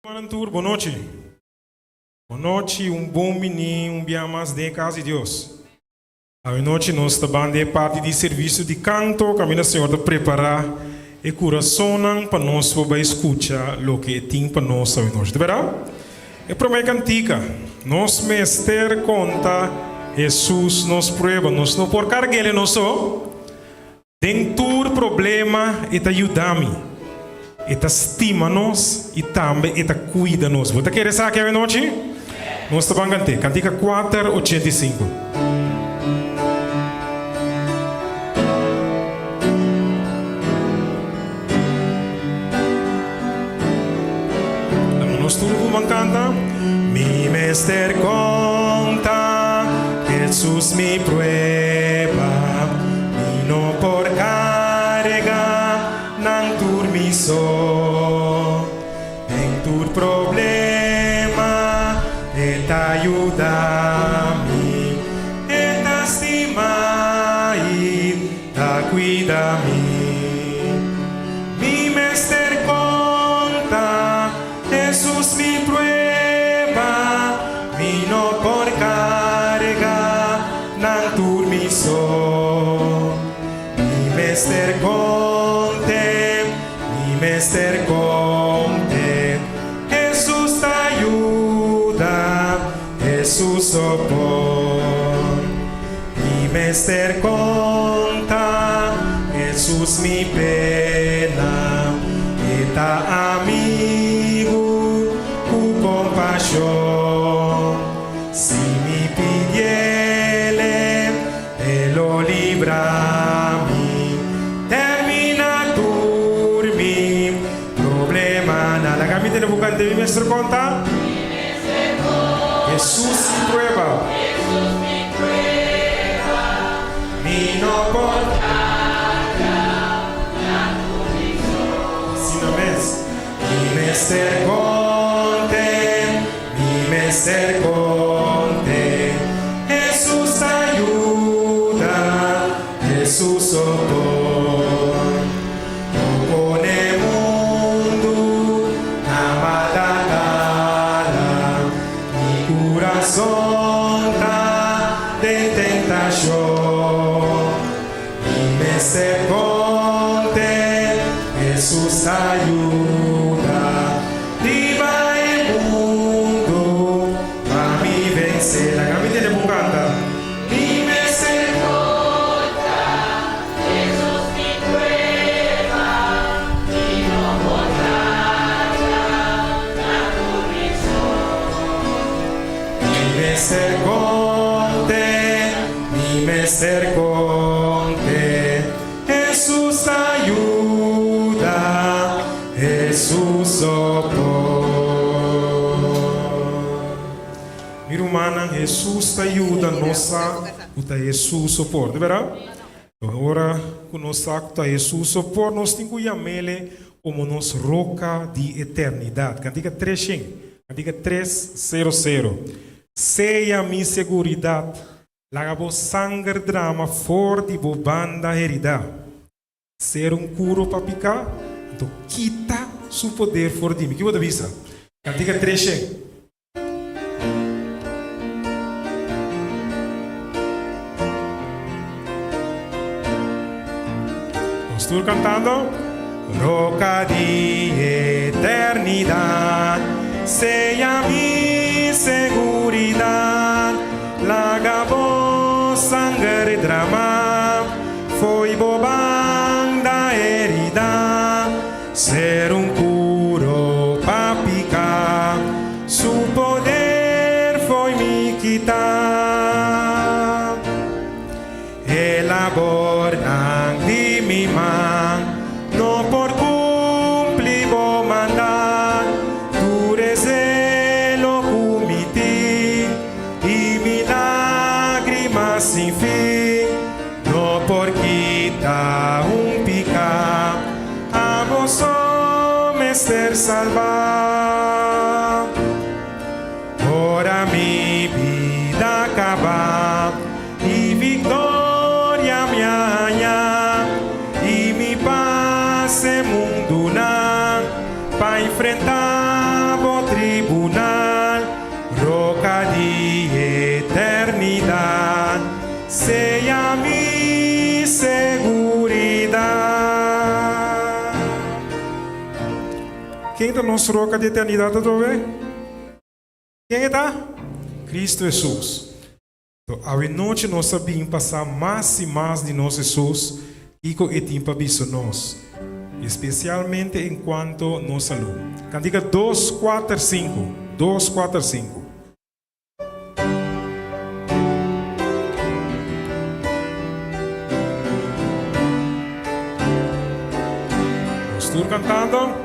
Boa noite. Boa noite, bom menino, dia mais de casa de Deus. A noite nós também parte de serviço de canto, caminho o Senhor de preparar e coração para nós poder escutar o que tem para nós a noite. De verdade? E para minha cantica, nós mestre conta Jesus nos prueba, nós não por carga ele não só. Dentro problema e te ajuda-me. E te estima-nos e também e te cuida-nos. Você quer essa aqui a noite? Nós estamos cantando. Cantica 485. Nós todos vamos cantar. Mi mestre conta, Jesus me prueba, mi no por carga, não dormi só. Em tu problema, e te ajuda-me, e te estima e te cuida-me. Mi mestre conta, Jesus me prueba, mi no por carga, não dormi só. Mi mestre conte, mi mestre conte, Jesus te ajuda, Jesus sopor. Mi mestre conta, Jesus me pena, e ta amigo com compaixão. Se me pidiele, lo libra-me, termina turmi, problema nada. Camite de bucante, mi mestre conta, Jesus me prueba, mi no porta. Mi mestre conte, Jesus te ajuda, Jesus sopor. No pone mundo na batalha, mi coração tá de tentação. Mi mestre conte, Jesus te ajuda, viva el mundo para me vencer. La camita de Buganda. Mi mestre conta, Jesus me prueba, mi no mortalha, na turbição. Mi mestre conte, Jesus te ajuda, Jesus sopor. Miro mana, Jesus te ajuda, nossa, uta Jesus sopor, de verdade? Agora, com nossa uta Jesus sopor, nós temos que chamá-lo como nos roca de eternidade. Cantiga 300, cantiga 300. Seja minha seguridade, lagabo sangue drama forte de banda herida. Ser curo para picar, então quita su poder for di mi. Que você visa? Cantiga 300. Estou cantando. Roca de eternidade, seja mi seguridade. Lagabo sangue drama, foi bobanda herida. Ser curo para picar, su poder foi me quitar. Elaborang di mi man, no por cumplir bo mandar. Tu reselo comiti e lágrimas sem fim, no por quitar picar. A vos ser salvar. Ora mi vida acabar e vitória me ganhar e me passe mundo na para enfrentar ella mi seguridad. ¿Quién está nos roca de eternidad otra vez? ¿Quién está? Cristo Jesús. Então, a noite nós sabemos passar mais e mais de nós Jesus e com o tempo para nós, especialmente enquanto nós saúde. Cantiga 245, 245. Estou cantando.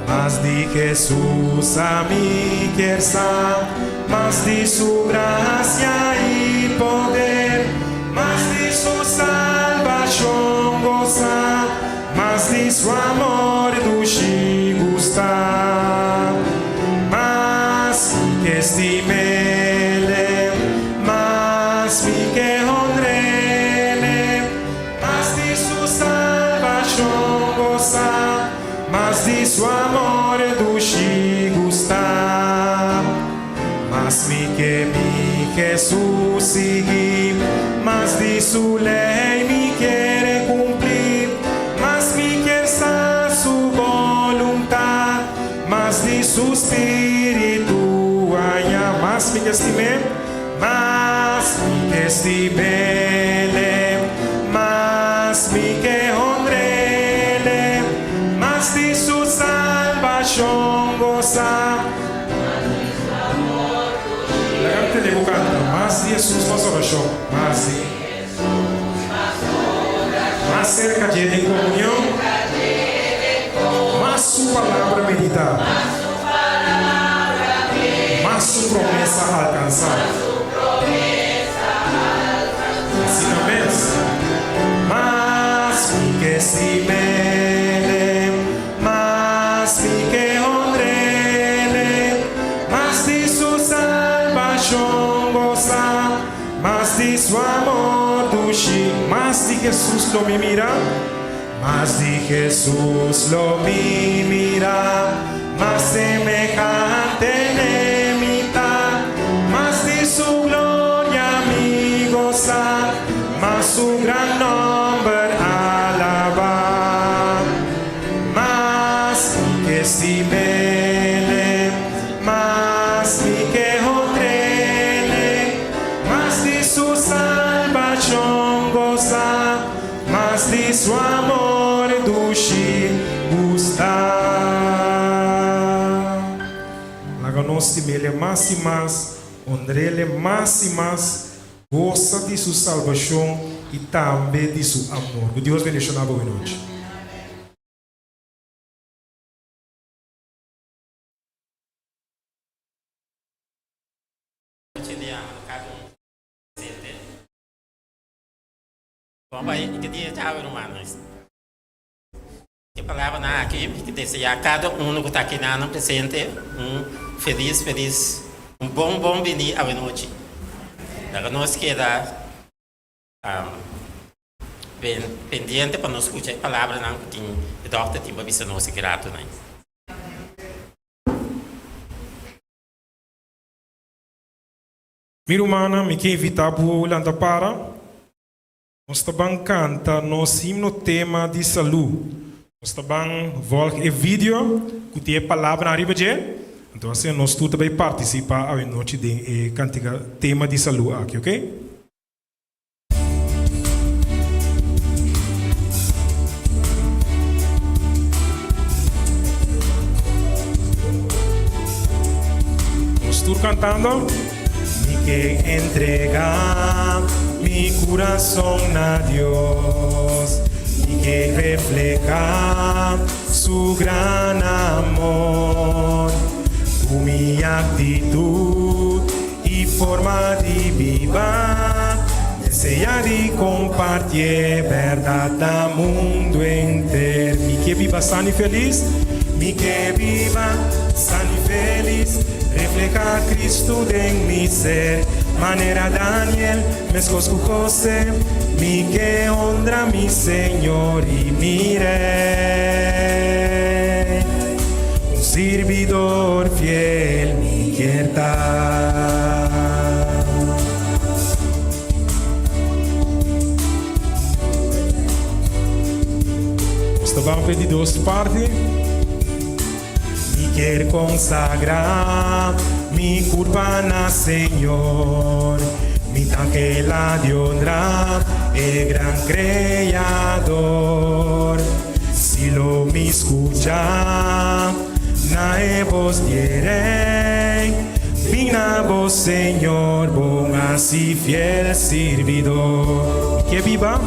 Mas de Jesús a mí quer estar, mas de su gracia y poder, mas de su salvación gozar, mas de su amor dulce gustar, mas que estimele, mas mi que honrele, mas de su salvación gozar, mas de su amor dulce gustar, mas mi Jesús seguir, mas de su ley mi quiere cumplir, mas mi quiere estar su voluntad, mas de su espíritu allá, mas mi que estime, mas mi que estimele, mas mi que honrele, mas de su salvación gozar. La gente le canta, mas de Jesús más oración, más cerca de en comunión, más su palabra meditar, más su promesa alcanzar. Así no es, más mi que estimele, más mi que honrele, más de su salvación gozar, más de su amor dulce, más de Jesús lo me mira, más de Jesús lo me mira, más semejante en mitad, más de su gloria mi gozar, más su gran nombre alabar, más que estimele, más mi que honrele, más de su salvación gozar, más de su amor dulce gustar. Laga nos estimele más y más, honrele más y más, goza de su salvación y también de su amor. Que Dios bendiga a boa noite. Bom, aí, que dia já, irmãos? Que palavra aqui, que desejar cada um que está aqui no presente feliz, bom venir à noite. Agora nós queda pendiente para nós escutar a palavra não que tem de doctor tem para ver nós grato, né? Minha irmã, me quer invitar para o landa para. Nós também canta nosso himno tema de saúde. Nós também volta e vídeo que tem a palavra na arriba de. Então assim nós também participar a noite de cantiga tema de saúde aqui, ok? Nós estamos cantando. Que entrega mi corazón a Dios y que refleja su gran amor, mi actitud y forma de viva desea de compartir verdad al mundo entero. Mi que viva sano y feliz, mi que viva sano y feliz, refleja a Cristo en mi ser, manera Daniel, me escojo José, mi que honra mi Señor y mi Rey, un servidor fiel, mi quieta. te vamos a pedir dos partes. Me quero consagrar, mi culpa na Señor. Mi tanque la de honra, el gran creador. Si lo me escucha, na voz diré, vina vos Señor, bom así fiel servidor. Que viva,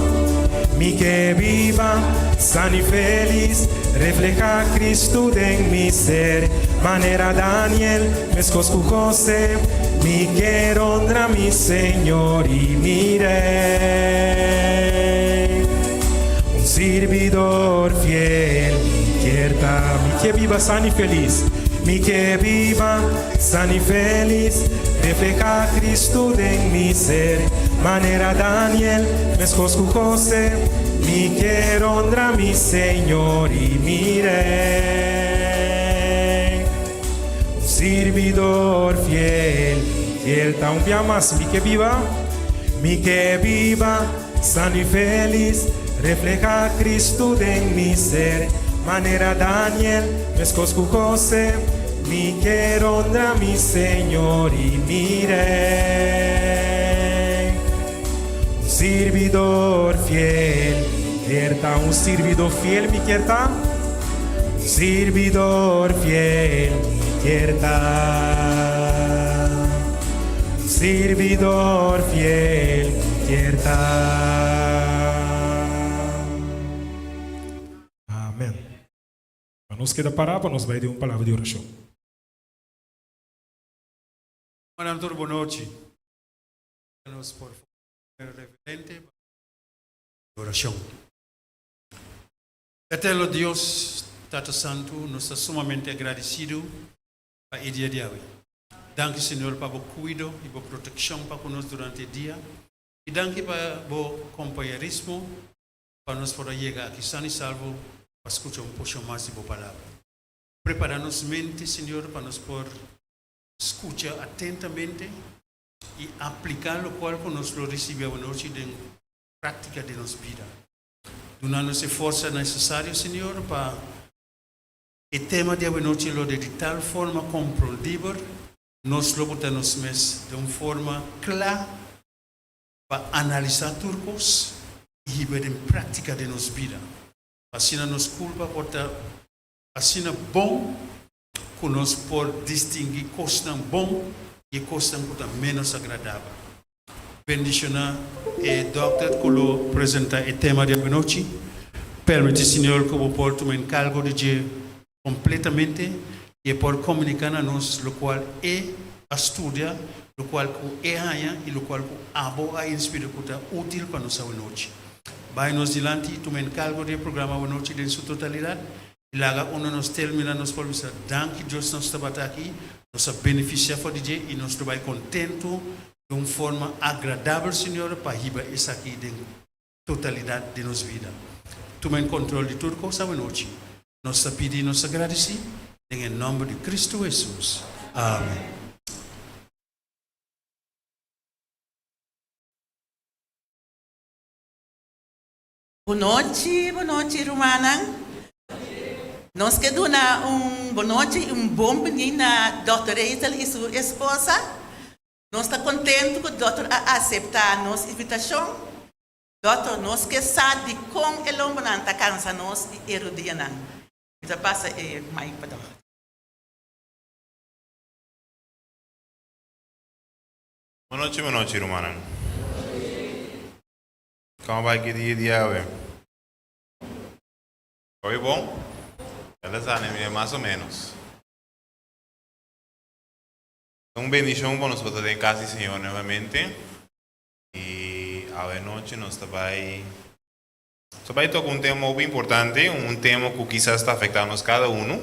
mi que viva, sano y feliz, refleja Cristo en mi ser. Manera Daniel, mescosco José, mi quiero honrar mi Señor y mire. Un servidor fiel, mi que viva sano y feliz, mi que viva sano y feliz, refleja Cristo en mi ser. Manera Daniel, mescosco José, mi quiero honrar mi Señor y mire. Un servidor fiel, un día más, mi que viva sano y feliz, refleja Cristo en mi ser. Manera Daniel, mescosco José, mi quiero honrar mi Señor y mire. Un servidor fiel, un servidor fiel, mi quieta. Un servidor fiel, mi quieta. Un servidor fiel, mi quieta. Amém. Para nos queda parar, para nos vai dar uma palavra de oração. Madame, boa noite. Nos por reverente oração. Eterno Deus, Tata Santo, nós estamos sumamente agradecidos para o dia de hoje. Danke, Senhor, para o cuidado e a proteção para nós durante o dia. E danke para o companheirismo para nós poder chegar aqui sano e salvo para escutar pouco mais de boa palavra. Prepara nossa mente, Senhor, para nós poder escuchar atentamente e aplicar o qual nós recebemos a noite em prática de nossa vida. Dando-nos a força necessária, Senhor, para o tema de hoje de tal forma compreendível, nós lo botamos de uma forma clara para analisar turcos e ver em prática de nossa vida. Assim, nos culpa por estar assim bom, que nós podemos distinguir coisas bom e coisas menos agradáveis. Bendicionar o doutor que lo apresenta o tema de hoje. Permite, Senhor, que eu possa tomar encargo de completamente e por comunicar a nós o qual é a estudia, o qual é a e o qual abo a inspirar que é útil para nós hoje. Vai nos dilante, tomar encargo do programa hoje em sua totalidade. E lá, quando nós terminamos, nós podemos dizer, danke Deus, nós estamos aqui, nós beneficiamos de Deus e nós estamos contentos de uma forma agradável, Senhor, para riba isso aqui de totalidade de nossa vida. Toma em controle de tudo coisa hoje. Nós pedimos, nós agradecemos, em nome de Cristo Jesus. Amém. Boa noite, Romana. Nós queremos dar boa noite e bom menino à doutora Isel e sua esposa. Nós estamos contentes que o doutor aceitar a nossa invitação. Doutor, nós queremos de como ele não está cansado nós e erudiana. Então passa mais para doutor. Boa noite, Romana. Como vai que dia hoje? Foi bom? Ela sabe, mais ou menos. Uma bendição para nós poder em casa, Senhor, novamente. E a noite nós vai tocar um tema muito importante, tema que quizás está afetando cada Então,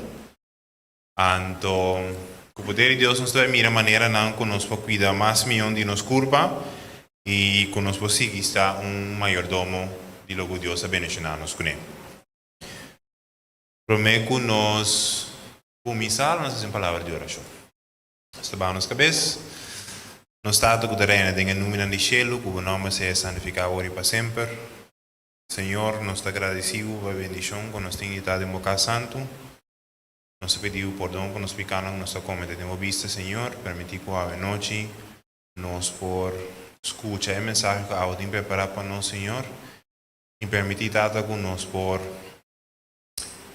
com o poder de Deus, nós vai mirar a maneira que nós podemos cuidar mais de nossa culpa e que nós podemos estar mayordomo de lo que Deus abençoar-nos com ele. Prometo que nós começar nossa palavra de oração. Estamos nas cabeças. Nós estamos com o reino em nome do cielo, que o nome seja santificado agora e para sempre. Señor, nos está agradecido por la bendición que nos tiene dado en Boca Santo. Nos pedimos perdón por nos pecados, nuestra comida. Hemos visto, Señor, permitir que a noche nos por escuchar el mensaje que alguien prepara para nosotros, Señor. Y permitir que nos por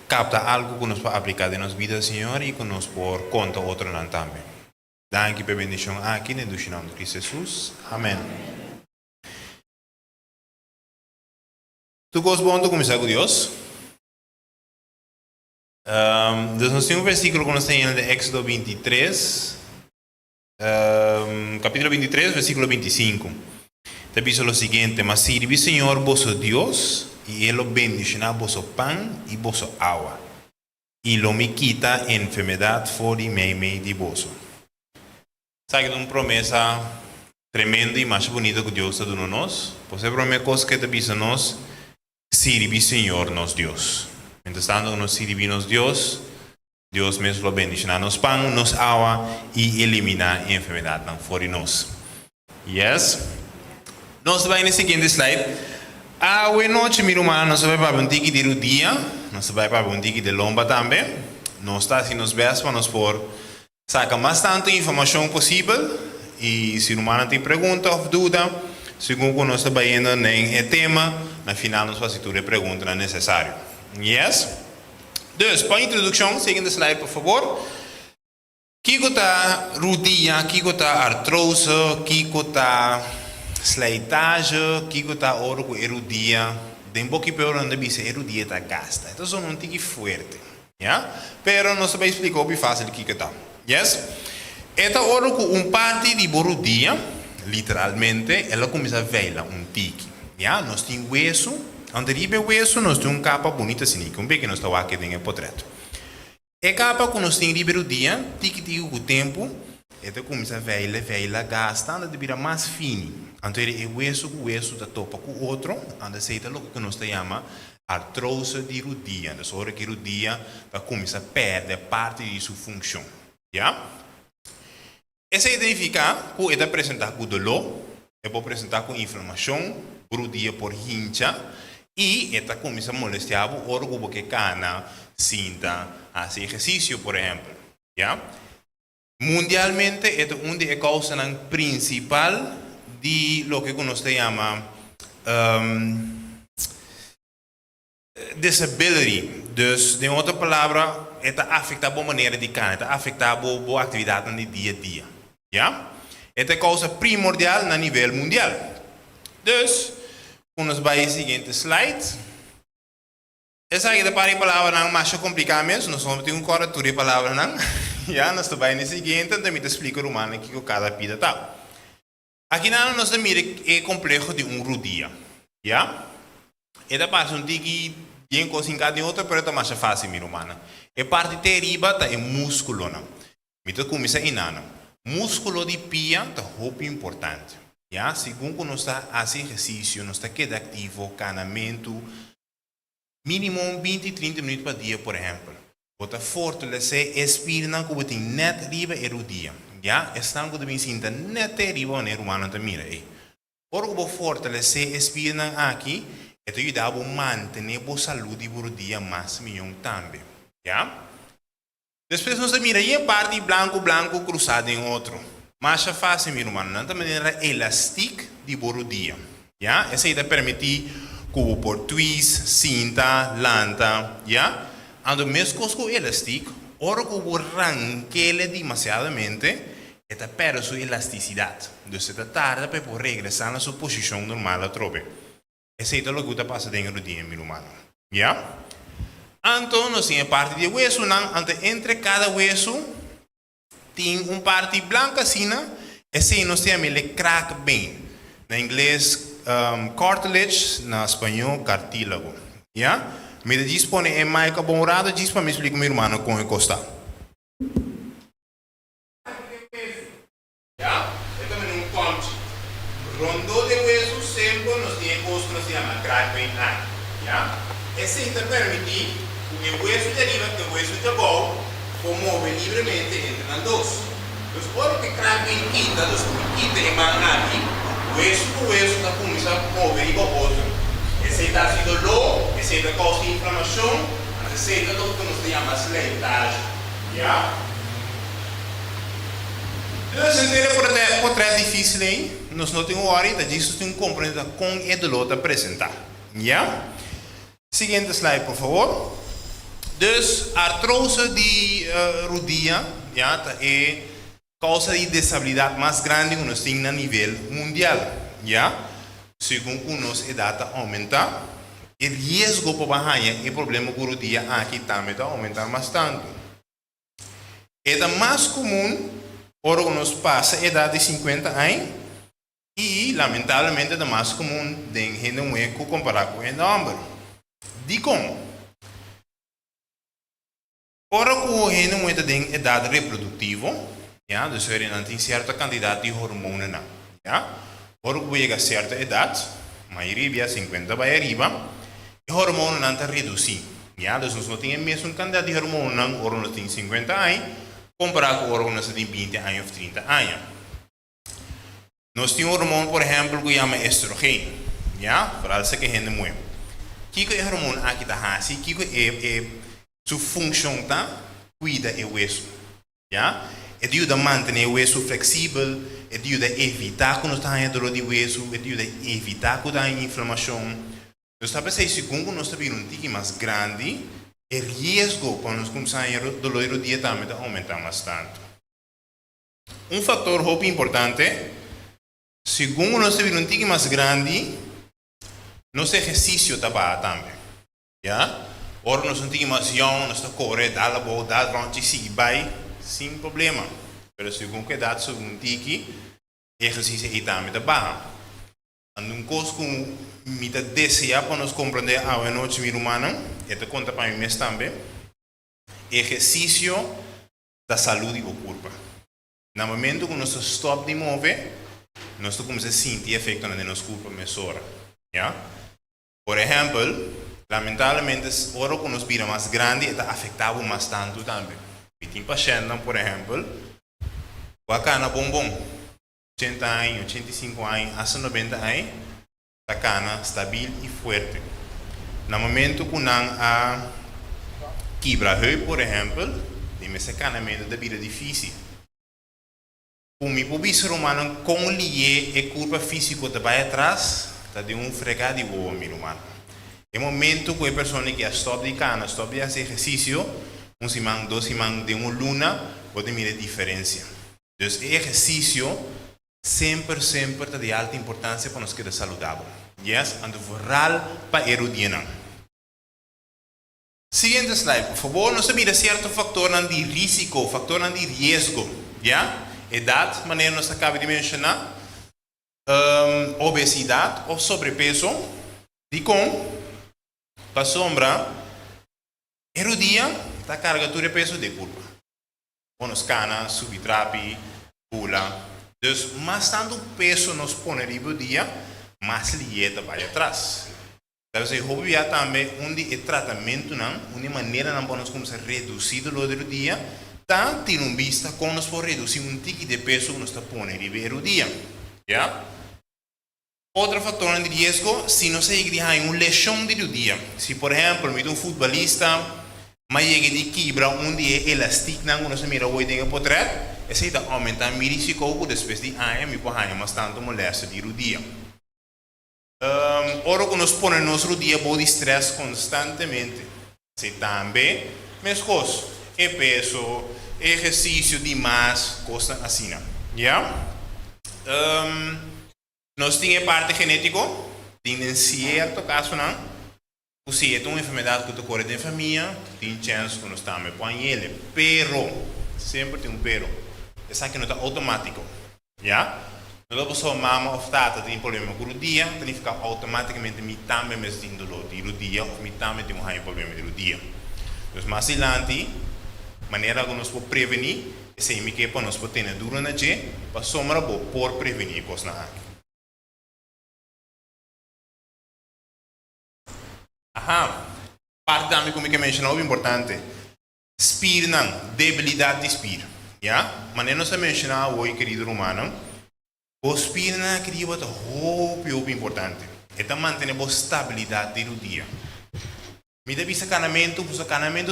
captar algo que nos pueda aplicar en nuestra vida, Señor, y que nos por contar otro también. Danke por bendición aquí en el nombre de Cristo Jesús. Amén. ¿Tú gostas de comenzar con Dios? Entonces nos tiene un versículo que nos está en el de Éxodo 23, capítulo 23, versículo 25. Te dice lo siguiente: mas sirve Señor vuestro Dios, y Él os bendecirá vuestro pan y vuestro agua, y lo me quita enfermedad fuera de vosotros. ¿Sabes que es una promesa tremenda y más bonita que Dios está dándonos? Pues es la primera cosa que te dice nos, sirve Señor nos Dios. Mientras tanto nos sirve Dios, Dios mismo lo bendecirá nos pan, nos agua y elimina enfermedad fuera de nos. Yes? Nos va en el siguiente slide. Buenas noches, mi hermano. Nos va para un tiki de día, nos va para un tiki de lomba también. Nos está si nos ves para nos por sacar más tanta información posible. Y si hermano tiene pregunta o duda, según que nos está viendo en el tema, al final nos va a hacer tu pregunta necesaria. Yes? Dus, para introducción, siguiente slide, por favor. Kiko está rodilla, Kiko está artrose, Kiko está slijtage, Kiko está oro con erudia. De un poquito peor donde dice erudia está gasta. Entonces son un tique fuerte. ¿Ya? Pero no se va a explicar muy fácil Kiko está. Yes? Esta oro con un parte de borudia, literalmente, ela comienza a veilar un tique. ¿Ya? Nos tiene hueso. Ante ribe hueso, nos tiene una capa bonita assim, um bem que nós está aqui em portreto. E capa que nos tem ribe do dia, tique com o tempo, ela começa a veilar, gasta, anda de vira mais fino. Ante o hueso da topa com o outro, anda seita o que nós chama artrose de rodia. Nessa hora que rodia vai começar a perder parte de sua função. Já? Essa significa que ele apresentar com dolor, ele pode apresentar com inflamação, rodia por hincha. Y esta comienza a molestar o órgano que cana, cinta, hace ejercicio, por ejemplo. ¿Ya? Mundialmente, esta es una de las causas principales de lo que uno se llama disability. Dus, de otra palabra, esta afecta a manera de cana, esta afecta a actividad en el día a día. ¿Ya? Esta es causa primordial a nivel mundial. Dus, nos vai siguiente slide. Essa aqui da palavra não mais complicada mesmo, nós vamos ter um corretor de palavra não. Já nós vai no seguinte, também te explico o romano que cada pida tá. Aqui não nós mira é complexo de um rodia. Já? Esta parte um tique bem cozinhada em outra, mas é mais fácil mi romana. É parte teriba tá é músculo não. Mito começa inano. Músculo de pia tá muito importante. Ya, según que nos está haciendo ejercicio, nos está queda activo, canamento, mínimo 20-30 minutos por día, por ejemplo. Bota fortalecer espírito que botem net riba erudia. Ya, están que deben sentir net riba en el humano también. Por que fortalecer espírito aquí, esto ayuda a mantener la salud y erudia más millón también. Ya. Después nos mira y en parte blanco cruzado en otro. Mas é fácil, meu irmão, não também era elástica de borudia. Já? Essa aí te permite cubo por twist, cinta, lanta, já? Ando mesmo com o elástico, ora que o arranque demasiadamente, esta perde sua elasticidade. Então, esta tarda para poder regressar na sua posição normal a trobe. Essa aí é o que passa dentro do dia, meu irmão. Já? Então, nós temos parte de hueso, entre cada hueso, tem uma parte branca assim, esse nós temos ele crack bem. Na inglês, cartilage, na espanhol, cartílago. Já? Me dispone em mais que bom rado, diz para me explicar meu irmão como é costar. Já? É também ponte. Rondo de hueso sempre nós temos coisa que se chama crack bem. Já? Esse te permite que o hueso de arriba, que o hueso de abaixo, move livremente entre as duas. Então, quando que crack bem quita, quita em mão aqui, o hueso está começando a mover igual ao outro. Esse está haciendo dolor, que se causa inflamación, se lo que nos llama slentage. ¿Ya? Entonces, por trás difícil aí, nós não temos hora de isso tem compreender com o dolor a apresentar. ¿Ya? Siguiente slide, por favor. Dus, artrose de rodilla, ja, é causa de desabilidade mais grande que nós temos a nível mundial. Ja? Segundo a nossa idade aumenta, o risco para barranha e problema com rodilla aqui também está aumentando bastante. É mais comum, ora nós passa a idade de 50 anos, e lamentavelmente é mais comum de gente que comparar com o homem. De como? Ora que o gente muito tem idade reprodutiva, ja, dus er tem certa quantidade de hormones, ja. Ora que chega a certa idade, a maioria 50 vai arriba, e hormones não está reduzindo, ja, dus nós não temos a mesma quantidade de hormones, ora nós temos 50 anos, comparado com ora nós temos 20 anos ou 30 anos. Nós temos hormone, por exemplo, que chama estrogênio, ja, para isso que a gente muito. Que é o hormone aqui da assim, que é sua função tá cuida o osso, já? Ajuda a manter o osso flexível, ajuda a evitar que não tenha dor de osso, ajuda a evitar que tenha inflamação. Nós está pensando segundo nós está um tique mais grande, o risco para nós começar a dolor do dia também está aumentando bastante. Fator muito importante, segundo nós está um tique mais grande, nosso exercício está bom também, já? Ora nós não temos mais jong, nós estamos correndo, dá boa, dá rondje, sim, vai, sem problema. Mas segundo que dá, segundo que exercício é também da barra. Andam coisas com muita deseja para nós compreender a noite humana, e te conta para mim também. Exercício da saúde do corpo. No momento que nós stop de mover, nós começamos a sentir efeito no nosso corpo mesora, já? Por exemplo, lamentavelmente, ora que nos vira mais grande, está afetado bastante também. Tem pacientes, por exemplo, com a cana bombom, 80 anos, 85 anos, até 90 anos, a cana estável e forte. No momento que não há quebra, por exemplo, tem essa cana meio da vida difícil. O meu ser humano, com o corpo físico que vai atrás, está de fregado de boa, meu humano. No momento que a pessoa que stop de cana, stop de exercício, semana, 2 semanas de uma luna, pode mirar a diferença. Então, exercício sempre está de alta importância para nós quedar saudável. Yes, and vooral para erudinar. Seguinte slide, por favor, nós sabemos certo fator de risco, fator de risco, já? Idade, maneira nós acaba de mencionar, obesidade ou sobrepeso, de com para sombra, erudia, está carregando o peso de culpa. Nos cana, subitrapi, pula. Então, mais tanto peso nos põe no dia, mais lieta vai atrás. Então, se houve também um tratamento, uma maneira não podemos começar a reduzir o do dia, tá tendo vista como nós podemos reduzir tique de peso que nos está pondo no dia. Já? Outro fator de risco, se não se há uma lesão de dia. Se, por exemplo, um futebolista, mas chega de quebra onde é elástico, não se mira o de potret, esse está aumentando o risco que depois de anos, me pode bastante molesta de dia. Ora que nos põe nosso dia body stress constantemente. Se também, mesma coisa, é peso, exercício demais, coisa assim, já? Nós temos parte genética, tem em certo caso não, se é uma enfermidade que ocorre na família, tem chance que nós também põe ele, pero, sempre tem pero, isso aqui não está automático, já? Não é só mama ou tata tem problema com o dia, tem que ficar automaticamente me também me tem dolor de dia, ou me também tem problema de dia. Então, mais adiante, maneira que nós podemos prevenir, esse é que nós podemos ter durante o dia, para sombra por prevenir coisas na água. Parte também, como eu mencionei, é importante. Spir não, debilidade de spir. Já? Mas não se mencionar hoje, querido romano, o spir não é muito importante. Então manter a estabilidade do dia. Me deve sacanamento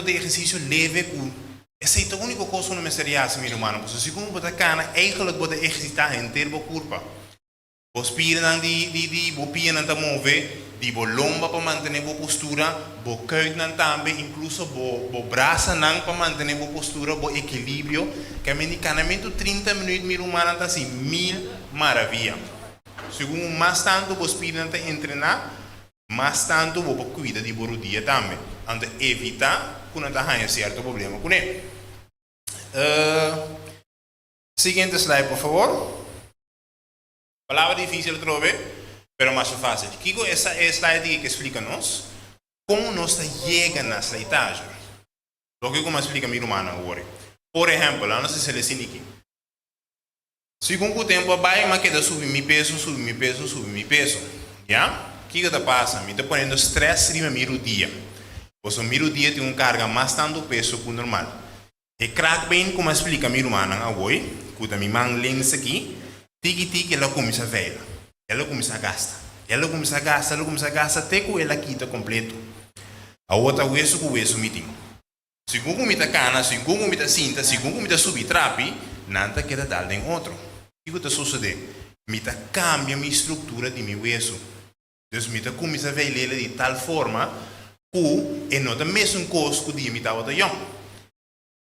de exercício leve com essa é a única coisa que não me seria assim, meu irmão. Porque se você botar cana, eigenlijk pode exercitar inteiro o corpo. Os piernas de piernas não mover, de lomba para manter a postura, o coit não também, incluso o braço não para manter a postura, o equilíbrio. Que me encanamento 30 minutos, meu irmão, está assim, mil maravilha. Segundo mais tanto os piernas treinar, mais tanto vou cuidar de bom dia também, para evitar que não tenha certo problema com ele. Seguinte slide, por favor. Palavra difícil de trovar, mas mais fácil. Kiko, essa é a slide que explica-nos como nós chegamos na slidagem. Lo que como explica minha irmã agora. Por exemplo, lá nós selecionamos aqui. Segundo o tempo, vai mas queda subir meu peso. Já? O que está passando? Me está ponendo estresse no meu dia. Porque o meu dia tem uma carga mais tanto peso que o normal. E crack bem, como explica minha irmã agora, que a minha mão lens aqui, tiki ela começa a ver. Ela começa a gastar, até que ela quita completo. A outra hueso com hueso meeting. Segundo me está cana, segundo me está cinta, segundo me está subir trapi, nada queda dar em outro. O que está sucedendo? Me está cambia minha estrutura de meu hueso. Então, me está começa a ver ele de tal forma que não é mesmo coisa que o dia me está botando.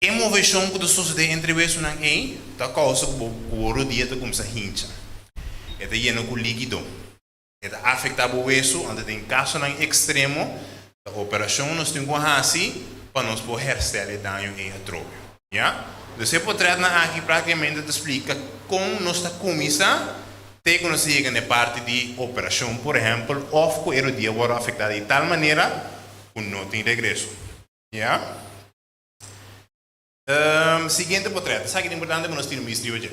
A moveção que está sucedendo entre o hueso e está causa que o dia está começando a hinchar. Está lleno com líquido. Está afetando o hueso, onde tem caso no extremo, a operação nós temos que fazer para nós poder restaurar o dano em atrobio. Já? Então, você pode tratar aqui praticamente te explica como nós está começando até que nós chegamos na parte de operação, por exemplo, ou que o dia vai afetar de tal maneira que não tem regresso. Já? Seguinte portrait. Sabe que é importante que nós temos visto hoje?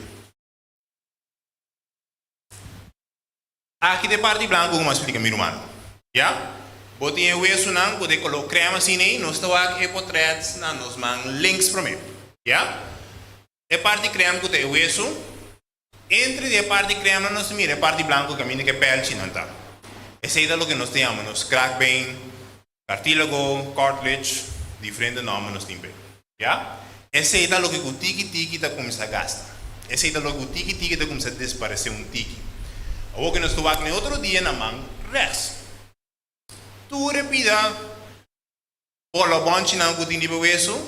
Aqui de parte branca, como explica meu irmão. Já? Botei o hueso não, pode colocar crema assim aí, nós estamos aqui portraits na nos mãos links para mim. Já? A parte crema que tem o hueso, entre a parte crema nós mira a parte branca que caminha que é pele chinanta. Esse é o que nós temos, nos crack bone, cartílago, cartilage, diferentes nomes nós temos. Já? Esse é o que o tiki está começando a gastar. Esse é o que o tiki está começando a desaparecer um tiki. O que nós estamos aqui no outro dia na mão rechts. Tu repita, bola bonche não que tem de hueso,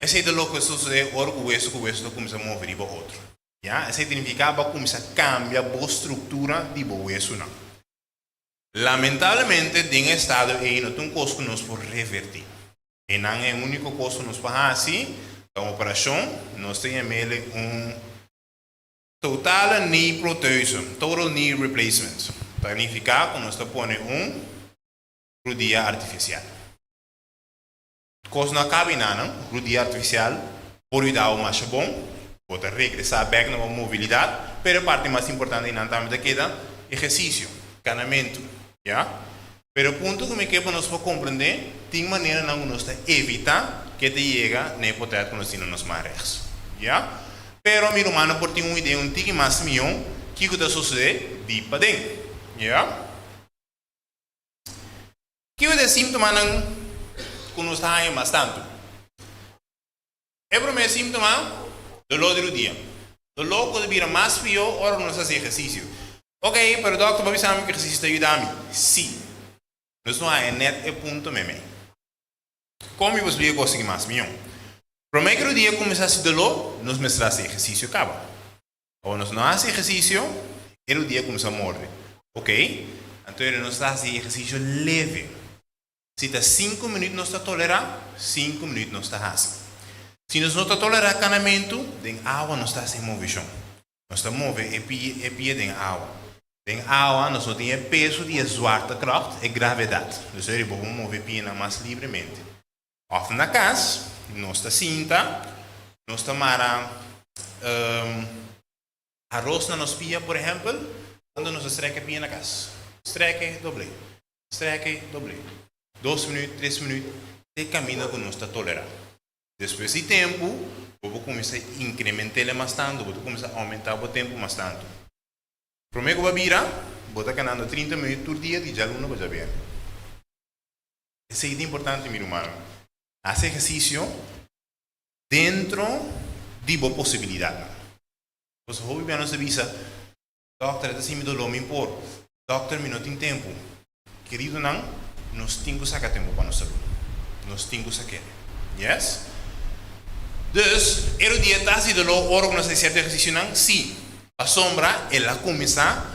esse é o que sucede, ora que o hueso começa a mover para outro. Já? Esse significa que começa a cambiar a estrutura do hueso não. Lamentavelmente, em estado aí não tem coisa que nós podemos revertir. E não é a única coisa que nós podemos fazer, a operação, nós temos total knee protection, total knee replacement. Significa que nós ponemos rodilha artificial. Coisa não cabe nada, rodilha artificial, por dar o mais bom, pode regressar back na mobilidade, mas a parte mais importante não também queda exercício, canamento, já? Pero o ponto que me quer para nós compreender, tem maneira não nós evitar que te chega nem poder que nós temos nas marés, já? Pero meu irmão por ter uma ideia um tique mais milhão, que está sucedendo de para dentro, já? Que é o síntoma que nos está bastante? É o primeiro síntoma dolor do dia. Dolor que vira mais pior hora nós fazemos exercício. Ok, pero doctor, você sabe que exercício está ajudando? Sim. Nós não é net é ponto mesmo. Como eu explico coisa que mais milhão? Primeiro dia começa a se dolor, nós começamos a exercício acaba. Ou nós não fazemos exercício, o dia começa a morrer. Ok? Então nós fazemos exercício leve. Se está 5 minutos nós está tolerar, 5 minutos nós está fazendo. Se nós não está tolerar canamento, tem água nós está sem movição. Nós está mover e pia tem água. Tem água, nós não tem peso de zwarte kracht e gravidade. Então nós vamos mover pia mais livremente. Of na casa, nós está cinta, nós está mara arroz na nos pia, por exemplo, quando nós estreca pia na casa. Estreca, doble. Estreca, doble. 2 minutos, 3 minutos, de caminho que nós está tolerando. Depois de tempo, vou começar a incrementar mais tanto, vou começar a aumentar o tempo mais tanto. Primeiro vou virar, bota ganhando 30 minutos por dia e já não vai bem. Isso é importante, meu irmão. Hacer exercício dentro de boa possibilidade. Você hobby bem nos avisa, doctor, assim me dou me impor. Doctor, me não tem tempo. Querido, não, nós temos que sacar tempo para nós. Nós temos que sacar. Yes? Dus, o dia está se dolo hora que nós certo exercício não, sim. A sombra, ela começa a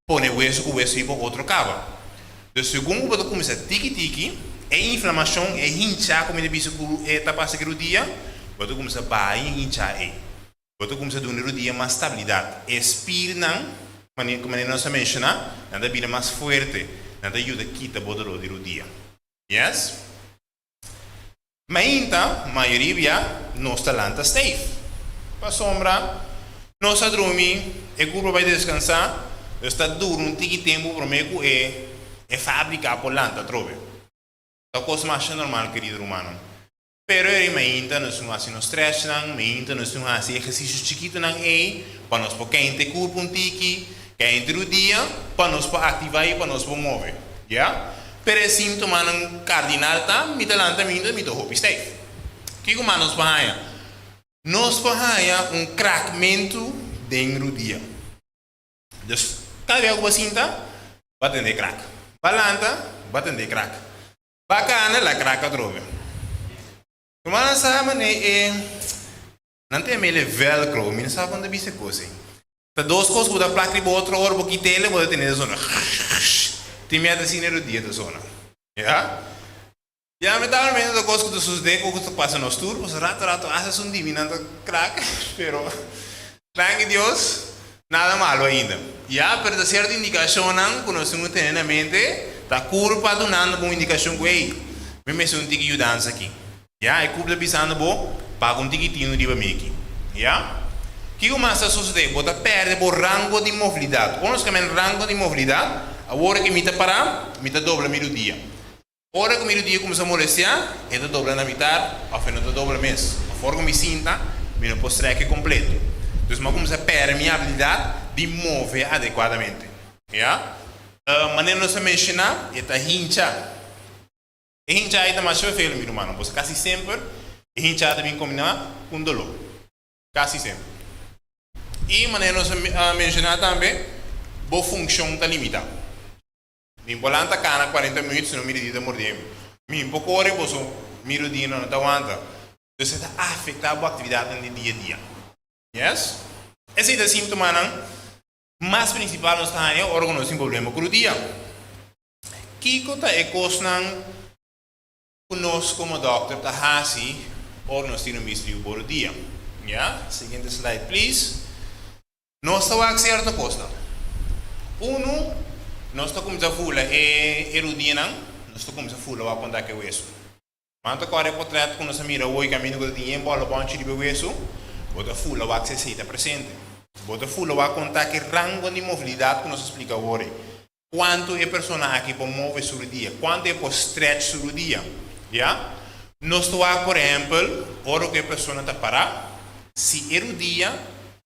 pôr o hueso e para outro cabo. Dus, segundo você começa tiki-tiki, a inflamação é hinchar, como ele disse que está passando o dia, você começa a baixar e hinchar. Você começa a dar o dia mais estabilidade. Expira, como nós mencionamos, nada vira mais forte, nada ajuda a quitar o dor do dia. Yes? Mas então, a maioria não está lá, está safe. Para sombra, não está dormindo, é culpa vai descansar, está duro um tique tempo para mim que é fabricar por lá, trove. É coisa mais normal, querido humano. Pero ainda nós não fazemos stress, ainda nós não fazemos exercícios chiquitos, para nós porque a gente culpa um tique, que a gente o dia, para nós ativar e para nós mover. Yeah? Pero é sintoma ng cardinal ta, mitalanta minda, mito hopi stay. Kiko manos pahaya? Nos pahaya crackmento dentro dia. Dus, cada vez que você sinta, vai atender crack. Balanta, vai atender crack. Bacana, la crack a trove. Como sabe, não tem meio velcro, não sabe onde bisa coisa. Tá duas coisas, vou dar placa e outra hora, vou quitar ele, vou ter zona. Tem medo assim no dia da zona. Yeah? Já me dá medo da coisa que sucede, que passa no tour, pues rato haces un divinando crack, pero tranqui Dios, nada malo ainda. Já, pero de certa indicação, que nós temos que ter na mente, está culpa donando uma indicação que me mexe um tique ajudança aqui. Já, é culpa pisando bom, paga um tiquitinho de mim aqui. Já? O que mais está sucedendo? Você perde o rango de mobilidade. Quando nós chamamos rango de mobilidade, a hora que me parar, me dobra o dia. A hora que o dia começa a molestar, é dobra na metade, ou final da dobra mês. A forma que me sinta, me não posso trecar completo. Então, eu começo a perder a minha habilidade de mover adequadamente. Yeah? A maneira de mencionar é a hincha. A hincha é mais feio, meu irmão. Porque quase sempre, a hincha também combina com dolor. Quase sempre. E a maneira de mencionar também, boa função está limitada. Mi volanta cana 40 minutos não me dedita morder. Mi pouco hora posso miro dia não tá aguenta. Então isso afeta a atividade no dia a dia. Yes? Esse é o sintoma mais principal nós está aí, ora nós temos problema com o dia. Kiko tá é coisa conosco como doctor tá assim, ora nós temos mistério por o dia. Yeah? Seguinte slide, please. Nós estamos a certa coisa. Nós estamos a fula erudina, nós estamos a fula a contar que é isso. Quando agora é portreto que nós mira hoje caminho que tem em bola bom de beber isso, bota fula o que se está presente. Bota fula a contar que rango de mobilidade que nós explica hoje. Quanto é pessoa aqui para mover sobre o dia, quanto é para stretch sobre o dia, já? Nós estamos por exemplo, hora que a pessoa está parar, se é o dia,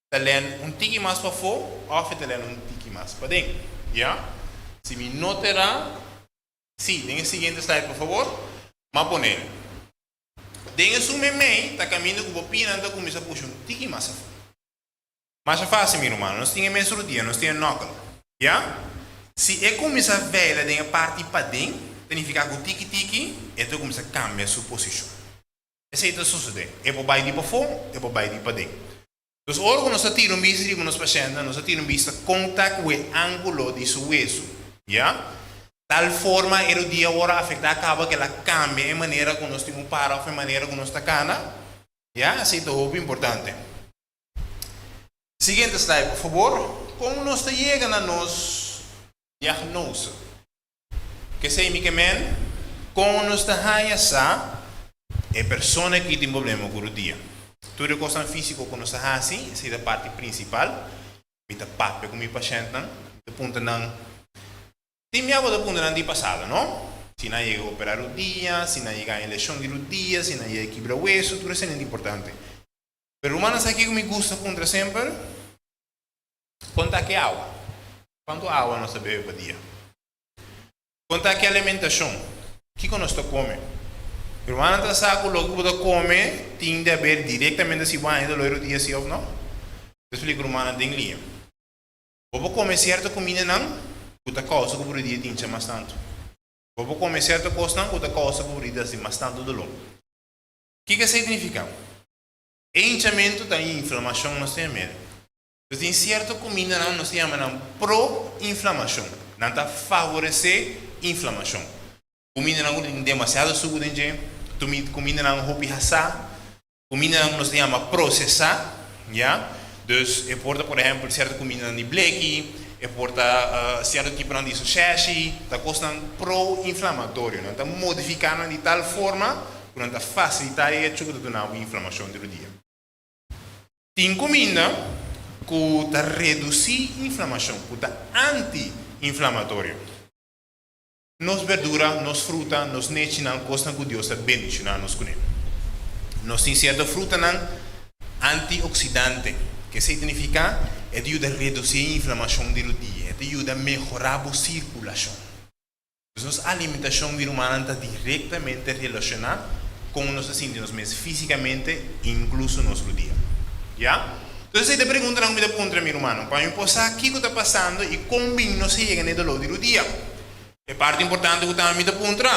está lendo tique mais para fora, ou está lendo tique mais para dentro, já? Se me notará, sim, tem o seguinte slide, por favor, mas poner. Tem o meme, está caminhando com o pina, então começa a puxar um tique mais a fora. Mas é fácil, meu irmão, nós temos menos dia, nós temos knuckle, já? Se é começar a ver a parte para dentro, tem que ficar com o tique-tique, então começa a cambiar a sua posição. Esse é o que sucede. É para baixo para fora, é para baixo para dentro. Então, ora, quando nós tiramos vista com os pacientes, nós tiramos vista contato com o ângulo de seu hueso. Yeah? Tal forma, o dia agora afeta acaba que ela cambia de maneira que nós temos para, de maneira que nós está cana. Yeah? Assim é muito importante. Seguinte slide, por favor. Como nós chegamos a nos diagnose? Que sei que como nós está é pessoa que tem problema com o dia. Tudo coisa física que nós assim, essa é a parte principal. Mita papo com o paciente, de ponta não. Tem minha avó de ponta de passado, não? Se não chega a operar o dia, se não chega a lesão do dia, se não chega a quebrar o hueso, tudo isso é importante. Pero humanos aqui que me gusta contra sempre, conta que água. Quanto água nós bebemos por dia? Quanto a que alimentação? O que nós comemos? Irmã, não sabe logo que come, tem de haver diretamente se vai ainda loiro dia sim ou não? Eu explico, irmã, tem linha. Vou comer certa comida não, que a causa que por dia tinha mais tanto. Vou comer certa coisa não, que a causa que por dia assim mais tanto de longo. O que significa? Enchamento da inflamação nós temos medo. Então, tem certa comida não, nós chamamos pro-inflamação. Não está favorecer inflamação. Comida não tem demasiado suco dentro, comida não roupa assar, comida não se chama processar, já? Dus je porta, por exemplo, certa comida de bleque, je porta certo tipo de sushi, está costando pro-inflamatório, não está modificando de tal forma que não está facilitar o hecho de dar uma inflamação do dia. Tem comida que está reduzir inflamação, que está anti-inflamatório. Nos verdura, nos fruta, nos neche não costam que Deus está bendicionando nos com ele. Nos tem certa fruta não antioxidante, que significa é ajuda a reduzir a inflamação do dia, é ajuda a melhorar a circulação. Então, nossa alimentação humana está diretamente relacionada com nos sentimos mesmo fisicamente, incluso no nosso dia. Já? Então, você te pergunta não me dá contra meu irmão, para eu passar o que está passando e como não se chega no dolor do dia. É parte importante que está me dá contra,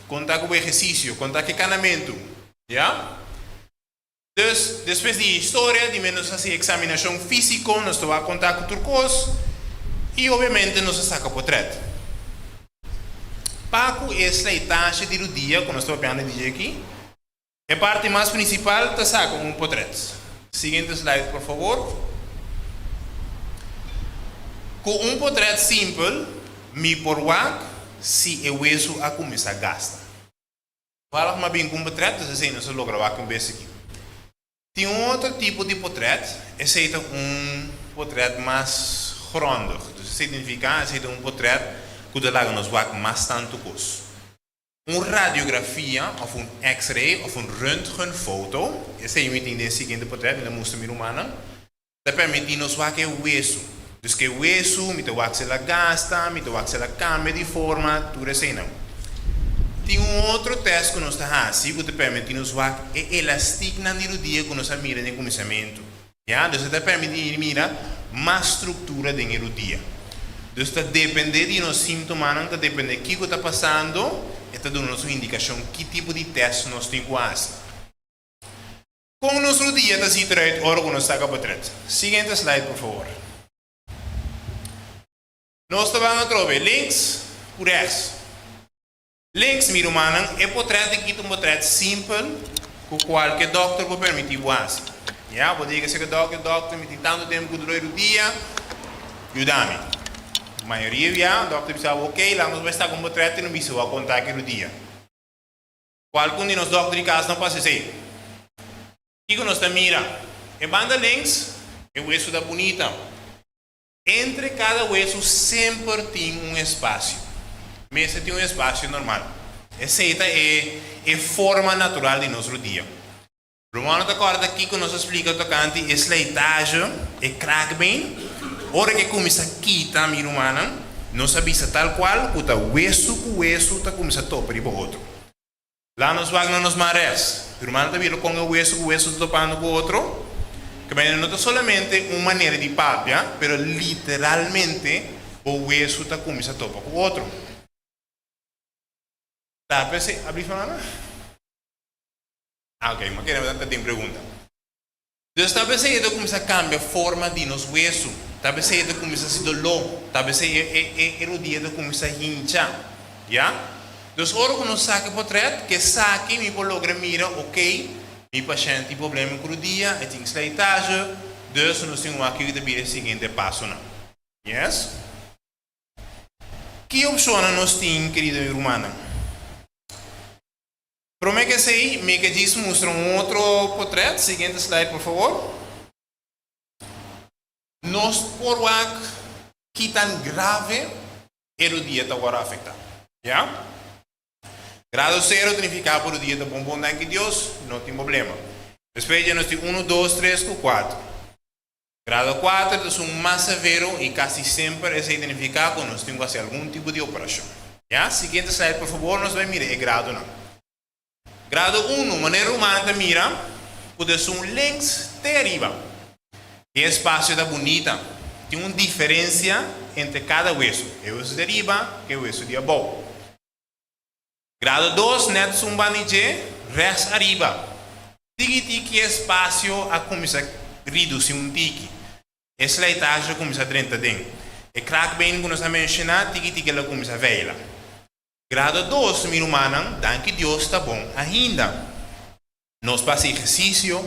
contar com o exercício, contar com o canamento. Já? Dus, depois de história, de menos assim, examinação física, nós vamos contar com turcos e, obviamente, nós saca portrait. Paco é a etagem do dia, que nós estamos vendo aqui. A parte mais principal está saca um portrait. Seguinte slide, por favor. Com um portrait simples, me por se o hueso a começar a gastar. Fala mais bem com um portrait, assim, nós vamos gravar com um beijo aqui. Tem outro tipo de portrait, esse é um portrait mais grondo. Isso significa que é um portrait que nos vai mais tanto coisa. Uma radiografia, ou um X-ray, ou um röntgenfoto, esse é o seguinte portrait, que mostra a humana, permite nos ver o hueso. Então, que o hueso, me vai se ela gasta, me vai se ela cambia de forma, tudo assim não. Tem outro teste que nós estamos fazendo, que permite nos ver a elasticna no dia que nós miramos no começamento. Então, isso permite mirar mais estrutura dentro do dia. Então, está depende de nos sintomas, está depende do que está passando, está dando uma indicação que tipo de teste nós temos que fazer. Com o nosso dia está situado, agora que nós estamos para trás. Seguinte slide, por favor. Nós vamos a trocar links por essa. Links, meu irmão, é portrait aqui um portrait simples que qualquer doctor pode permitir fazer. Já, vou dizer que o doctor me tem tanto tempo que durou o dia, ajuda-me. A maioria já, o doctor pensa, ok, lá nós vamos estar com um portrait e não precisa contar aquele dia. Qualquer de nós doctores de casa não passa assim. O que nós estamos mirando? É banda links, é o hueso da bonita. Entre cada hueso sempre tem um espaço. Mas tem um espaço normal. Essa é a forma natural de nosso dia. Romano está acorda aqui que nos explica tocante a esleitagem, é crack bem. Ora que começa a quitar, minha humana, não sabe se tal qual, que o hueso está começando a topar para o outro. Lá nos vagos nos mares. O romano está vendo com o hueso está topando com o outro. Que não é somente uma maneira de papia, mas literalmente o hueso está começando a topar com o outro. Tá, pensei, abrir falando? Ah, ok, mas queremos ter pergunta. Então, está pensando que começa a cambiar a forma de nos huesos. Está pensando que começa a se dolor. Está pensando que o dia que começa a hinchar. Já? Então, agora que nós saque portrait, que saque, me logra mira, ok, meu paciente tem problema com o dia, tem esleitagem, então nós temos aqui que o seguinte passo. Não. Yes? Que opção nós temos, querida irmã? Promete que sei, me que diz mostra um outro portrait, seguinte slide, por favor. Nós por que tão grave é o dia agora afetado. Já? Grado 0 significa por o dia da bombom de Deus, não tem problema. Depois nós temos 1, 2, 3, 4. Grado 4 es un más severo y casi siempre es identificado cuando nos tengo que hacer algún tipo de operación. ¿Ya? Siguiente slide, por favor, nos va a mirar el grado 1. Grado 1, manera humana, mira, puede ser un lens de arriba. El espacio está bonita. Tiene una diferencia entre cada hueso. El hueso de arriba y el hueso de abajo. Grado 2, net un banije, res arriba. Tiki espacio a começar a reduzir um tiki. Essa é a etagem que começa a 30 den. E crack bem que nós a mencionar, tiki ela começa a veila. Grado 2, meu irmão, danke Deus está bom ainda. Nós fazemos exercício,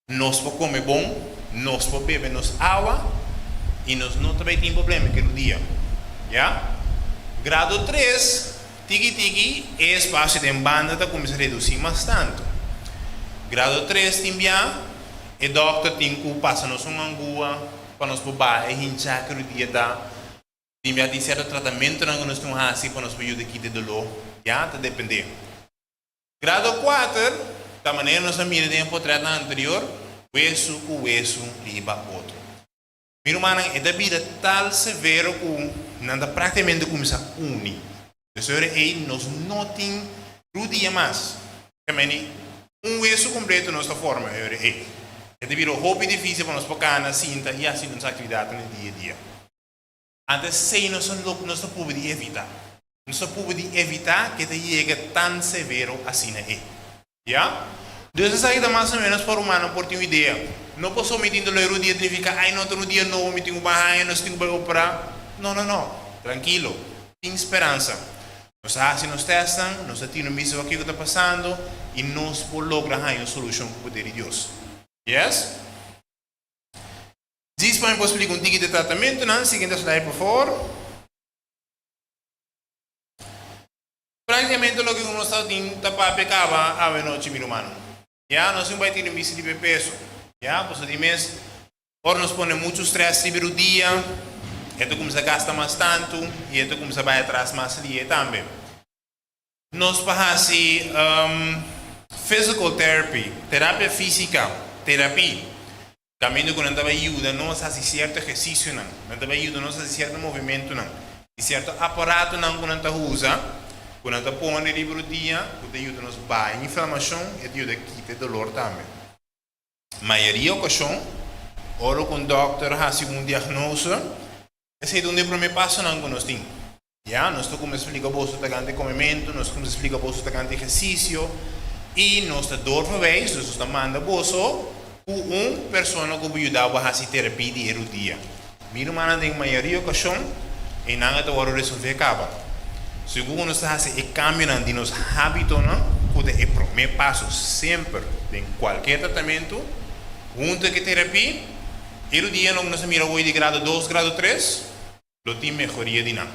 nós podemos comer bom, nós podemos beber nos água e nós não também tem problema aquele dia. Já? Grado 3, tiki, é espaço de banda que começa a reduzir bastante. Grado 3 também, o doctor tem que passar-nos uma angua para nos poder hinchar que o dia está. Também tem certo tratamento que nós temos assim para nos ajudar aqui de dolor. Já, está dependendo. Grado 4, da maneira que nós miramos em portrait anterior, hueso com hueso liba outro. Meu irmão, é da vida tal severo que não praticamente começa a unir. Isso é, nós não temos o dia mais. Hueso completo nossa forma. É devido ao hobby difícil para nós focar na cinta e assim nossa atividade no dia a dia. Antes, sei, nós não podemos evitar. Nós não podemos evitar que chegue tão severo assim. Já? Deus saída mais ou menos para o humano por ter uma ideia. Não posso me dizer que o dia significa, ai, não no dia novo, me tenho que baixar, não tenho que operar. Não. Tranquilo. Tem esperança. Nós assim nos testam, nós temos visto o que está passando e nós logramos uma solução com o poder de Deus. Yes? Dispõe para explicar um tipo de tratamento, não? Seguinte slide, por favor. Praticamente o que nós estamos para pecava a noite, meu irmão. Já? Nós não vamos ter visto de peso. Já? Por isso, de mês, ora nos põe muito estresse sobre o dia. Esto começa a gastar mais tanto e esto começa a vai atrás mais dia também. Nós fazemos physical therapy, terapia física, terapia. Caminho que não dá ajuda, não faz certo exercício, não dá ajuda, não faz certo movimento, não. E certo aparato não que não está usa, quando está pondo livre o dia, que ajuda nos a inflamação e ajuda a quitar dolor também. Maioria ocasião, ora com o doctor faz um diagnóstico. Esse é o primeiro passo que nós temos. Já? Nós estamos explicando o que é comimento, nós estamos explicando o que é exercício e nós estamos por vez, nós estamos mandando com uma pessoa que vai ajudar a fazer terapia de dia. Minha irmã tem maioria de ocasião e não está agora resolver acaba. Segundo nós fazemos o cambio de nosso hábito, que é o primeiro passo sempre em qualquer tratamento, junto com a terapia, e o dia que nós miramos hoje de grado 2, grado 3, lo tem melhoria de nada.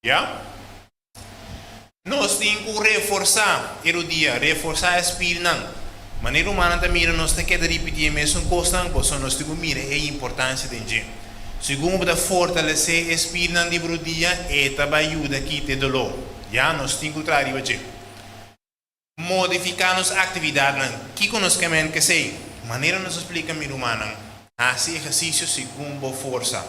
Já? Nós temos que reforçar o dia, reforçar a espírito. Maneira humana também, nós temos que repetir a mesma coisa, porque nós temos que mirar a importância de gente. Segundo, para fortalecer o espírito do dia, é também ajuda aqui a dolor. Já? Nós temos que trazer isso. Modificar nossa atividade. O que nós queremos que seja? Maneira nós explicamos a humana. Fazer exercício segundo a força.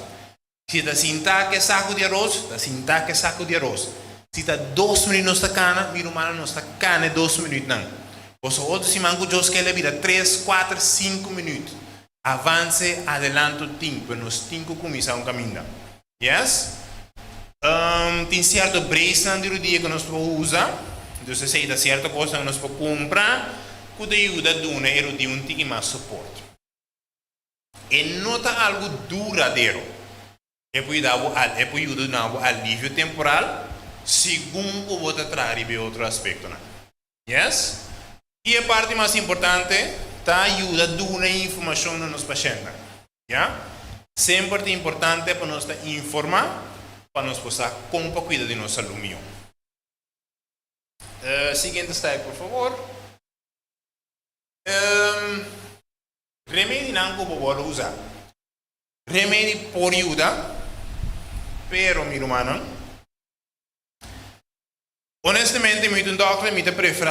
Se está sentar que saco de arroz, está sentar que saco de arroz. Se está 2 minutos na cana, meu irmão não está cana 2 minutos não. Você outro se manco Deus que ele vira 3, 4, 5 minutos. Avance, adelante o tempo, nós temos que começar um caminho. Yes? Tem certo brace no dia que nós podemos usar. Então, se você tem certa coisa que nós podemos comprar, que ajuda a dar um pouco mais suporte. E não está algo duradouro. É para ajudar a alívio temporal, segundo o outro traz outro aspecto. Yes? E a parte mais importante, está ajuda a dar informação nos pacientes. Yeah? Sempre é importante para nós informar, para nós poder como cuidar de nossa saúde. Seguinte slide, por favor. Remédio não podemos usar. Remédio por ajuda, pero meu irmão, honestamente, muito doctor me prefere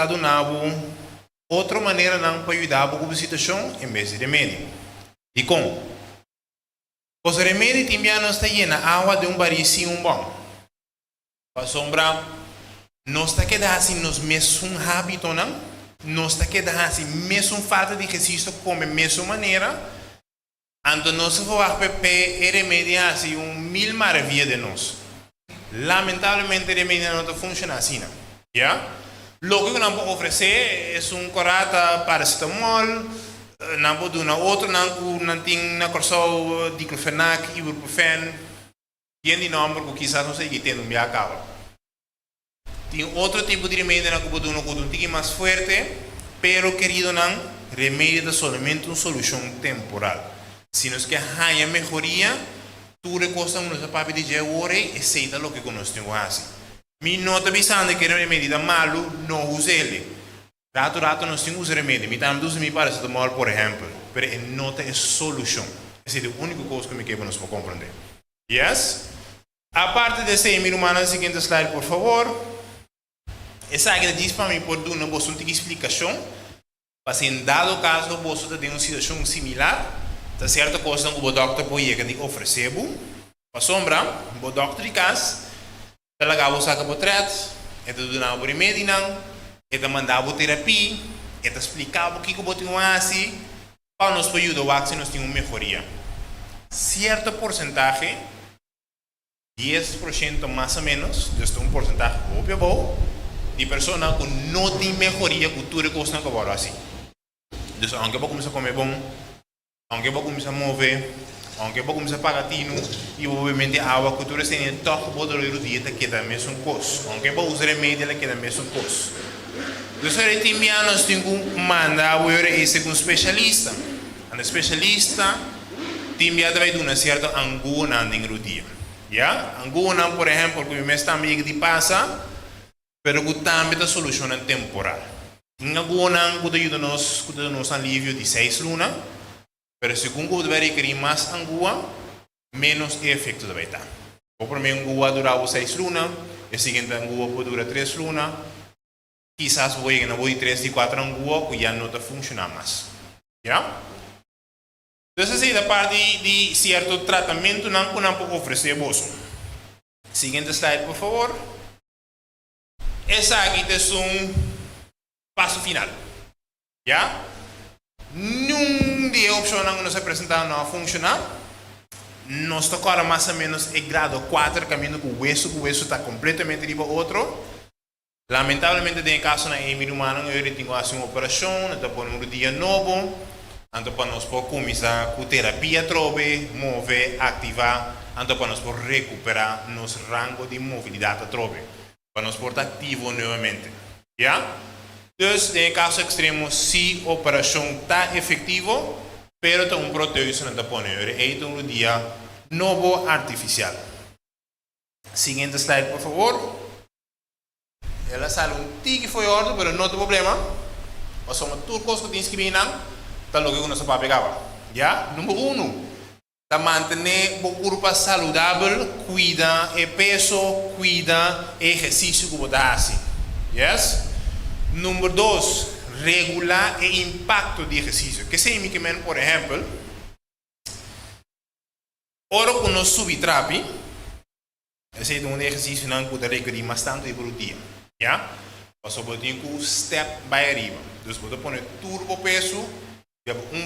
outra maneira não para ajudar a situação em vez de remédio. E como? Os remédio também não está llena agua de barril sin un bom. Para sombra, não está quedando assim nos mesmos hábitos, não está quedando assim mesmo falta de exercício como mesma maneira. Então não se vai pepe remédio assim mil maravilhas de nós. Lamentavelmente remédio não funciona assim, já? Lo que não pode oferecer é corata paracetamol, não pode dar outro, não tem na corso diclofenac, ibuprofen, tem de nome que quizás não sei que tem no meu cabo. Tem outro tipo de remédio que pode dar um pouco mais forte, pero querido não, remédio é somente uma solução temporal. Se nós queremos a melhoria, tu recosta nossa papel de dia hoje e aceita o que nós temos a fazer. Me nota pensando que o remédio é malo, não use ele. Rato nós temos que usar remédio. Me dá me parece tomar, por exemplo. Mas não é solução. Essa é a única coisa que me quer nós para compreender. Yes? A parte desse e-mail humano, seguinte slide, por favor. Essa aqui diz para mim por dar uma boa explicação. Para se em dado caso, você tem uma situação similar, tá certa coisa que o doutor pode oferecer. Para sombra, o doutor de casa, ela acaba saca por trás, ela dá uma remédio, ela mandava terapia, ela explicava o que você tem assim, para nos ajudar a que nós temos uma melhoria. Certo porcentagem, 10% mais ou menos, deste porcentagem bom, de pessoas que não têm melhoria, que tudo coisa que vai assim. Então, aunque você começa a comer bom, aunque você começa a mover, aunque você começa a pagar tino, e obviamente a água que tu tem toque para o dia que dá mesmo coisa. Aunque você usa remédio, ela que dá mesmo coisa. Então, nós temos que mandar esse com um especialista. Um especialista tem que dar uma certa angúnia no dia. Yeah? Angúnia, por exemplo, que o mês também que passa, pero que também a solução é temporal. Angúnia que ajuda-nos alívio de 6 lunas, pero se você vai requerir mais angúnia, menos efeito vai estar. O primeiro angúnia durava 6 lunas, o seguinte angúnia pode durar 3 lunas, quizás voy a 3 de 4 angúnia que já não está funcionando mais. Yeah? Então, essa é a parte de certo tratamento que não pode oferecer você. Seguinte slide, por favor. Essa aqui é passo final. Já? Nenhum de opção que nós apresentamos não funciona. Nós tocamos mais ou menos em grado 4, caminho com o hueso está completamente de outro. Lamentavelmente, em caso na Emílio Humano, eu tenho que fazer uma operação, então por um dia novo, então para nós poder começar com terapia, trobe, mover, ativar, então para nós poder recuperar nosso rango de mobilidade, trobe, para nós poder ativo novamente. Já? Então, em caso extremo, se a operação está efetiva, pero tem proteína na poner, e tem dia novo artificial. Seguinte slide, por favor. Ela sale tique foi ordem, mas não tem problema. Nós somos tudo coisa que tem que vir não, tá logo que nós para pegar. Já? Número 1, tá manter o corpo saudável, cuida o peso, cuida o exercício que você faz. Yes? Número 2, regular o impacto do exercício. Que significa, por exemplo, ora que nós subimos trapi, esse é um exercício que pode requerir bastante por dia. Já? Você pode ter um step para arriba. Então, você pode pôr turbo peso,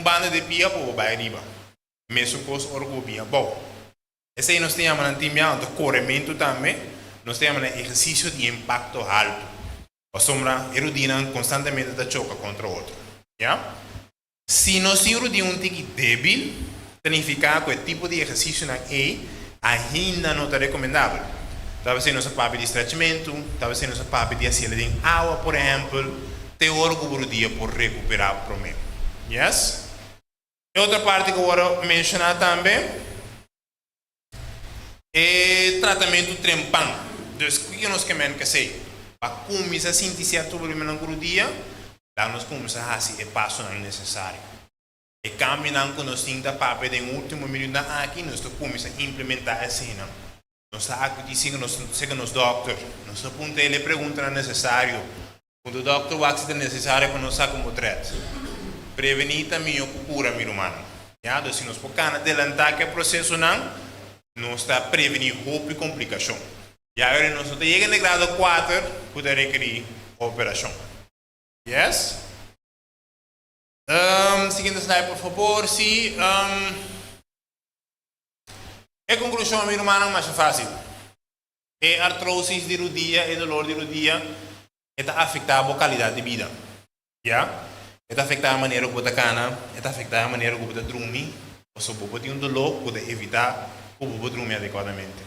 banda de pia para arriba. Mesmo coisa, ora que pia. Bom, esse aí nós temos um corrimento também. Nós temos um exercício de impacto alto. A sombra erudina constantemente da choca contra o outro. Já? Se nós temos um tique débil, significa que o tipo de exercício ainda não está recomendável. Talvez seja nossa papel de estretchimento, talvez seja nossa papel de acelerar em água, por exemplo, teórico por dia por recuperar o problema. Yes? E outra parte que eu vou mencionar também é tratamento trempão. Então, o que nós queremos que seja? Para começar a sentir certo problema no dia, lá nós começamos a fazer o passo necessário. E caminhando com nós temos papel de último minuto aqui, nós começamos a implementar essa cena. Nós aqui seguimos nos doctor, nós apontamos ele pergunta necessário. Quando o doctor vai ser necessário para nós como tratar. Prevenir também o cura, meu irmão. Ja, dus se nós podemos adelantar que o processo não está prevenir roupa e complicação. E agora nós estamos chegando no grado 4, pode requerir operação. Yes? Seguinte slide, por favor. Sim. A conclusão, meu irmão, é mais fácil. A artrose de rodilha e dolor de rodilha está afetando a qualidade de vida. Yeah? Está afetando a maneira como você cana, está afetando a maneira como você dorme. Ou se você tem dolor, pode evitar como você dormir adequadamente.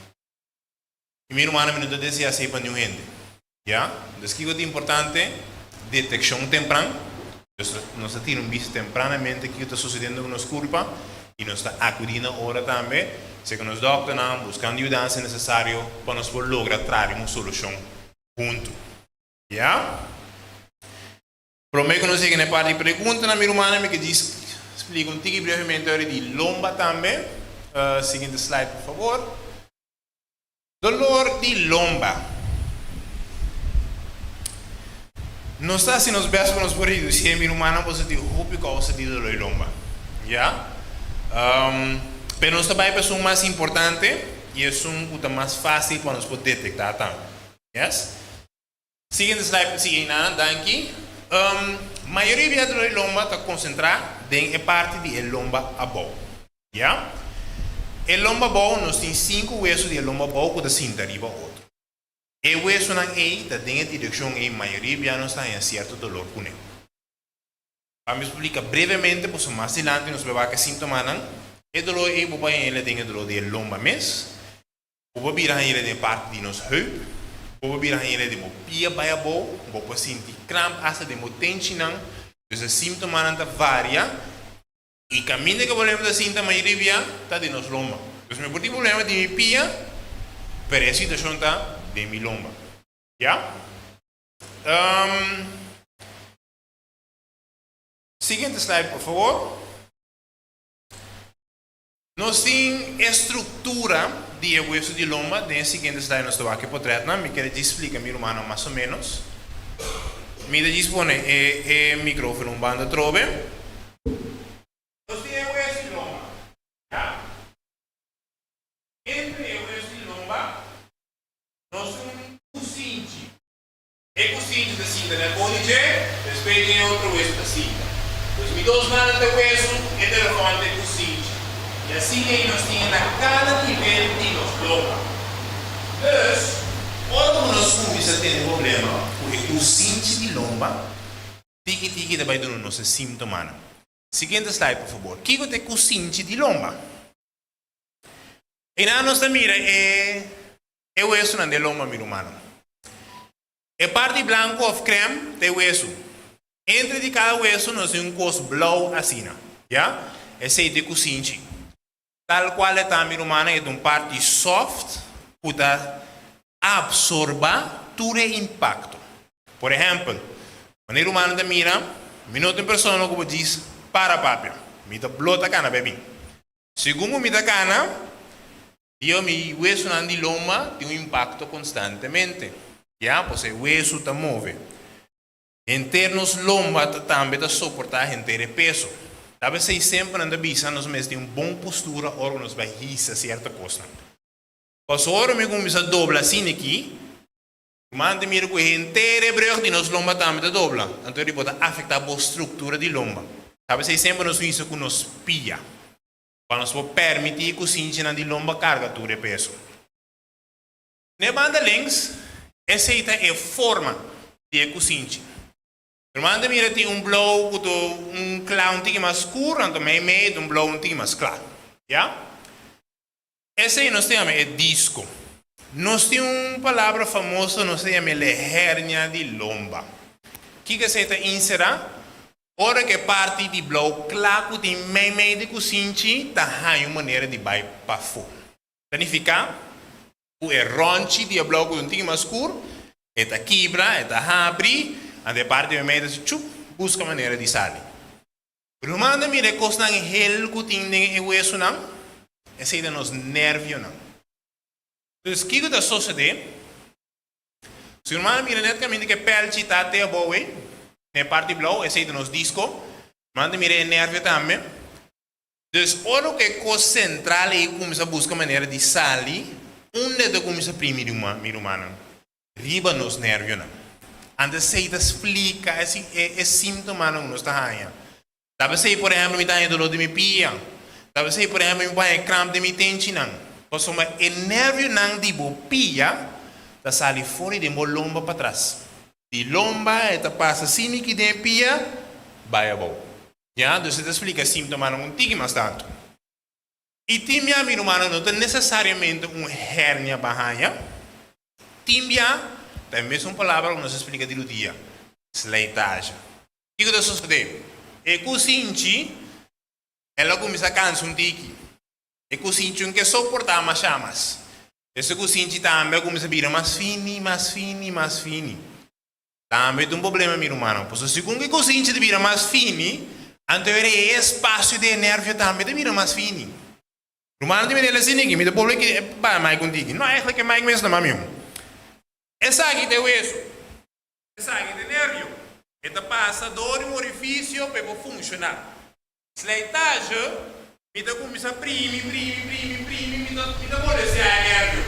E meu irmão, eu não desejo assim para nenhum gente. Yeah? Então, o que é importante? Detecção temprana. Nós temos visto tempranamente que está sucedendo com nossa culpa e nós estamos acudindo agora também. Se nós doctores buscando ajuda se necessário para nós lograr trazer uma solução junto. Yeah? Prometo que nós chegamos na parte de perguntas, na minha irmã, me que diz, explica um pouquinho brevemente a de lomba também. Seguinte slide, por favor. Dolor de lomba. Não está se nos best para nos por reduzir, minha irmã, não pode ter roupa causa de dolor de lomba. Yeah? Mas nós também é o mais importante e é o mais fácil para nós poder detectar também. Yes? Seguinte slide, seguinte, aqui. A maioria da lomba está concentrada em parte de lomba abaixo. Yeah? A lomba abaixo, nós temos 5 huesos de lomba abaixo que estão arriba outro. E o hueso não é, está dentro da direção e a maioria não está em certo dolor com ele. Vamos explicar brevemente, pois mais adiante nós vamos ver que sintomas não. O dolor é o ele tem o dolor de lomba mes. O bebê ele tem parte de nos heup. O bebê ele tem o pia baia bo. O pode sentir cramp hasta de tension não. Então os sintomas não varia. E caminho que problema da sinta maioria está de nos lomba. Então meu problema de minha pia, pero a situação está de minha lomba. Já? Seguinte slide, por favor. Nós temos estrutura de hueso de lomba. Den seguinte slide nós estamos aqui por trás. Me quero explicar meu irmão mais ou menos. Me dispõe o microfone um bando trove. Nós temos hueso de lomba. Já? Entre o hueso de lomba, nós temos cosinte. E cosinte da cinta da códice, respeito em outro hueso da cinta. Os dois manos de hueso e telefone de cosinte. E assim aí nós temos a cada nível de nos lomba. Então, quando nós começamos a ter problema com o cosinte de lomba, tique também do nosso sintoma. Seguinte slide, por favor. O que é o cosinte de lomba? E na nossa mira é o hueso de lomba, meu irmão. A parte branca ou creme é o hueso. Entre de cada hueso nós temos cos blau assim. Já? Esse é o cosinte. Tal qual é a minha irmã, é uma parte soft que absorba todo o impacto. Por exemplo, quando a irmã mira, me nota uma pessoa que diz, para papi, me dá blota cana, bebê. Segundo me dá cana, eu me hueso na de lomba tem impacto constantemente. Já, pois o hueso está move. Em termos lomba também está suportar inteiro peso. Talvez sempre anda bisa nós mesmos tem uma boa postura ou nos vai risar certa coisa. Pois agora me começa a dobrar assim aqui, manda mira que inteiro hebreu de nos lomba também está dobla. Então ele pode afetar a estrutura de lomba. Talvez sempre nos isso que nos pia. Para nos permitir que o cinto de lomba carga todo o peso. Na banda links, essa é a forma de o cinto. Manda mira tem blow com clown tique mais escuro, também meio blow tique mais claro. Já? Esse aí nós temos é disco. Nós temos uma palavra famosa, nós temos a hernia de lomba. O que você está inserir? Ora que parte de blow claro tem meio de cozinha, tá uma maneira de vai para fora. Significa o ronchi de blow com tique mais escuro, é tá quebra, é tá abre. A parte de meio de busca maneira de sair. Pero manda mira coisa não é que tem o hueso não, esse é nos nervios não. Então o que está sucedendo? Se o irmão mira netamente que pele está até a boa, na parte de blow, esse é nos disco, manda mira o nervio também. Dus, ora que coisa central é começa a buscar maneira de sair, onde de começa a primeiro humano, riba nos nervios, não. Antes se te explica, é síntoma não nos está aí. Talvez se, por exemplo, me dá dolor de minha pia, talvez se, por exemplo, me dá cramp de minha tente, não. Pois o nervio não de boa pia, tá sali fora de uma lomba para trás. De lomba, ela passa assim que de pia, vai a boa. Ja, dus het explica síntoma não tige mais tanto. E timbia, meu irmão, não tem necessariamente hernia barraia. Timbia, tem mesmo palavra que nos explica de dia. Sleitage. O que está sucedendo? E com o cinti, ela começa a cansar tiki. E com o cinti que suportar mais chamas. Esse com o cinti também começa a virar mais fini, mais fini, mais fini. Também tem problema, meu irmão. Porque se com o cinti vira mais fini, então, é espaço de nervio também, de mira mais fini. Rumano de menina assim, que me dá problema que vai mais contigo. Não é que mais mesmo, não, meu. Essa aqui tem o isso. Essa aqui tem nervio. Esta passa dor e orifício para funcionar. Sleitage, me dá começa a prime, me dá molestar a nervio.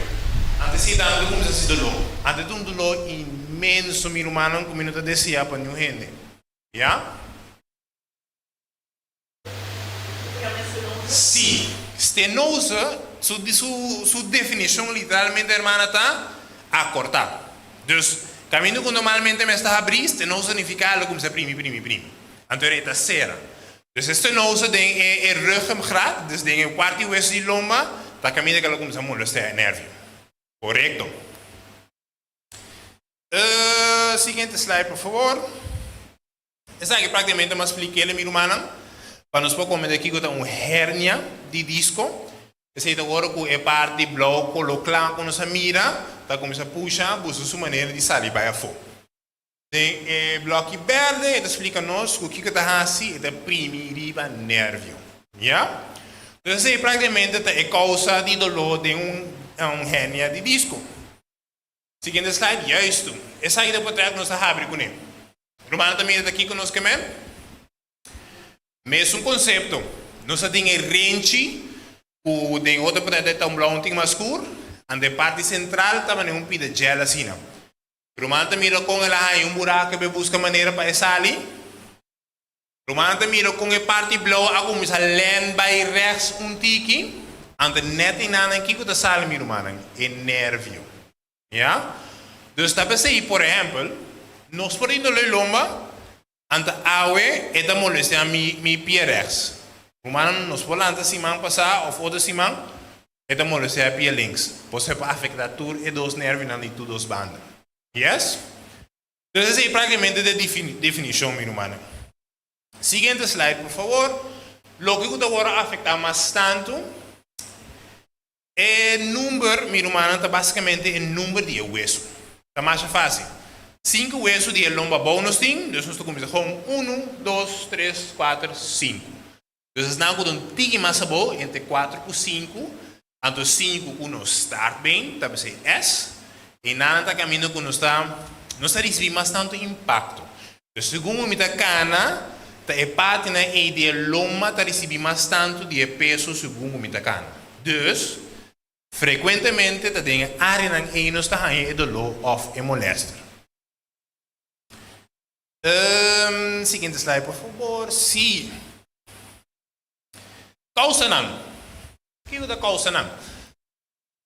Antes de dar, começa a se dolor. Antes de um dolor imenso, meu irmão, como não te descia para nenhum gente. Já? Sim, stenosa, sua definição literalmente, irmã, está a cortar. Dus, caminho que normalmente me está a abrir, stenosa significa algo como se prime. Então, é terceira. Dus, stenosa é ruggengraat, dus tem o quarto oeste de lomba, está caminho que ela começa a molestar nervio. Correto. Seguinte slide, por favor. Essa aqui praticamente me expliquei, meu irmão. Para nós podemos aqui que uma hernia de disco, esse agora que é parte bloco, local, quando você mira, tá começa a puxar, busca sua maneira de sair para fora. Tem bloco verde, ele explica nos o que está assim, é primeiro nervio, já? Então esse praticamente é causa de dolor de hernia de disco. Seguinte slide, é isto. Essa aí depois traz nós a abrir com ele. Romano também está aqui conosco, mesmo. Mesmo conceito, nós temos rente, o de outra parte está um tem mais escuro, e a parte central também é um pida gel assim. Romano também com ela aí buraco que busca maneira para sair. Romano também com a parte blauw, a começa a len by rechts tiki, e net in aan aqui que está saindo, Romano, é nervio. Ja? Dus dat betekent, por exemplo, nós podemos ler lomba. Anta awe eta molestia mi pie rechts. Humano nos volanta simang passa of outra simang eta molestia pie links. Pode afetar tur e dos nervos na tu dos bandas. Yes? Então essa é praticamente a definição, meu humano. Seguinte slide, por favor. Lo que agora afeta bastante é número, meu humano, está basicamente o número de hueso. Está mais fácil. 5 huesos de lomba bonus ting, dus nós começamos com 1, 2, 3, 4, 5. Dus nós temos um tique mais bom entre 4 e 5, então 5 que nós start bem, talvez é S, e nada está caminhando que nós está recebendo bastante impacto. Dus segundo a minha cana, a pátina e de lomba está recebendo bastante de peso segundo a minha cana. Dus, frequentemente, está tendo área na que nós está aí dolor of e molestar. Seguinte slide, por favor. Sim. Causa não. O que é a causa não?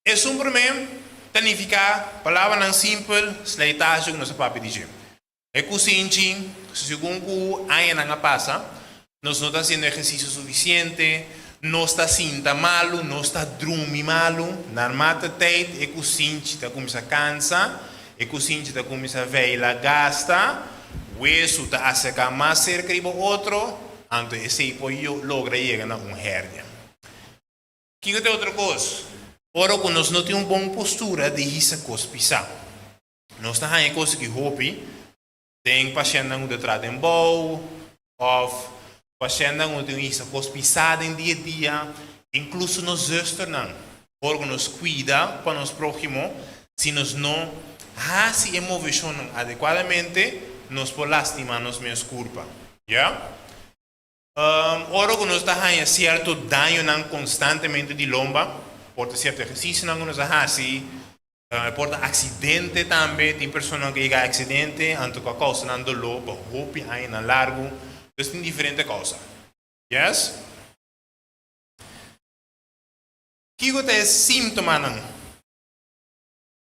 É simplesmente planificar, palavra não simples, sleitage que nós papi dizer. É que o sinti, segundo o ano não passa, nós não está fazendo exercício suficiente, não está sinta malo, não está dormindo malo, na mata tijd, é que o sinti está começando a cansar, é que o sinti está começando a veila gasta. O hueso está a secar mais cerca do outro, então esse apoio logra chegar a uma hernia. Que é outra coisa? Ora, quando nós não temos uma boa postura de risa cospizar. Nós estamos aí coisa que hopi, tem paciente que trata em boa, ou paciente que tem risa cospizada em dia a dia, incluso nós zuster não. Ora, quando nós cuida para nós próximo, se nós não fazemos a movição adequadamente, nos por lastimar nos meus culpa. Já? Ora que nós está certo dano constantemente de lomba, por certo exercício não nós assim, por acidente também, tem pessoas que chegam a acidente, anto que causa não dolor, por roupa aí na largo, então tem diferentes causas. Yes? Que é sintoma não?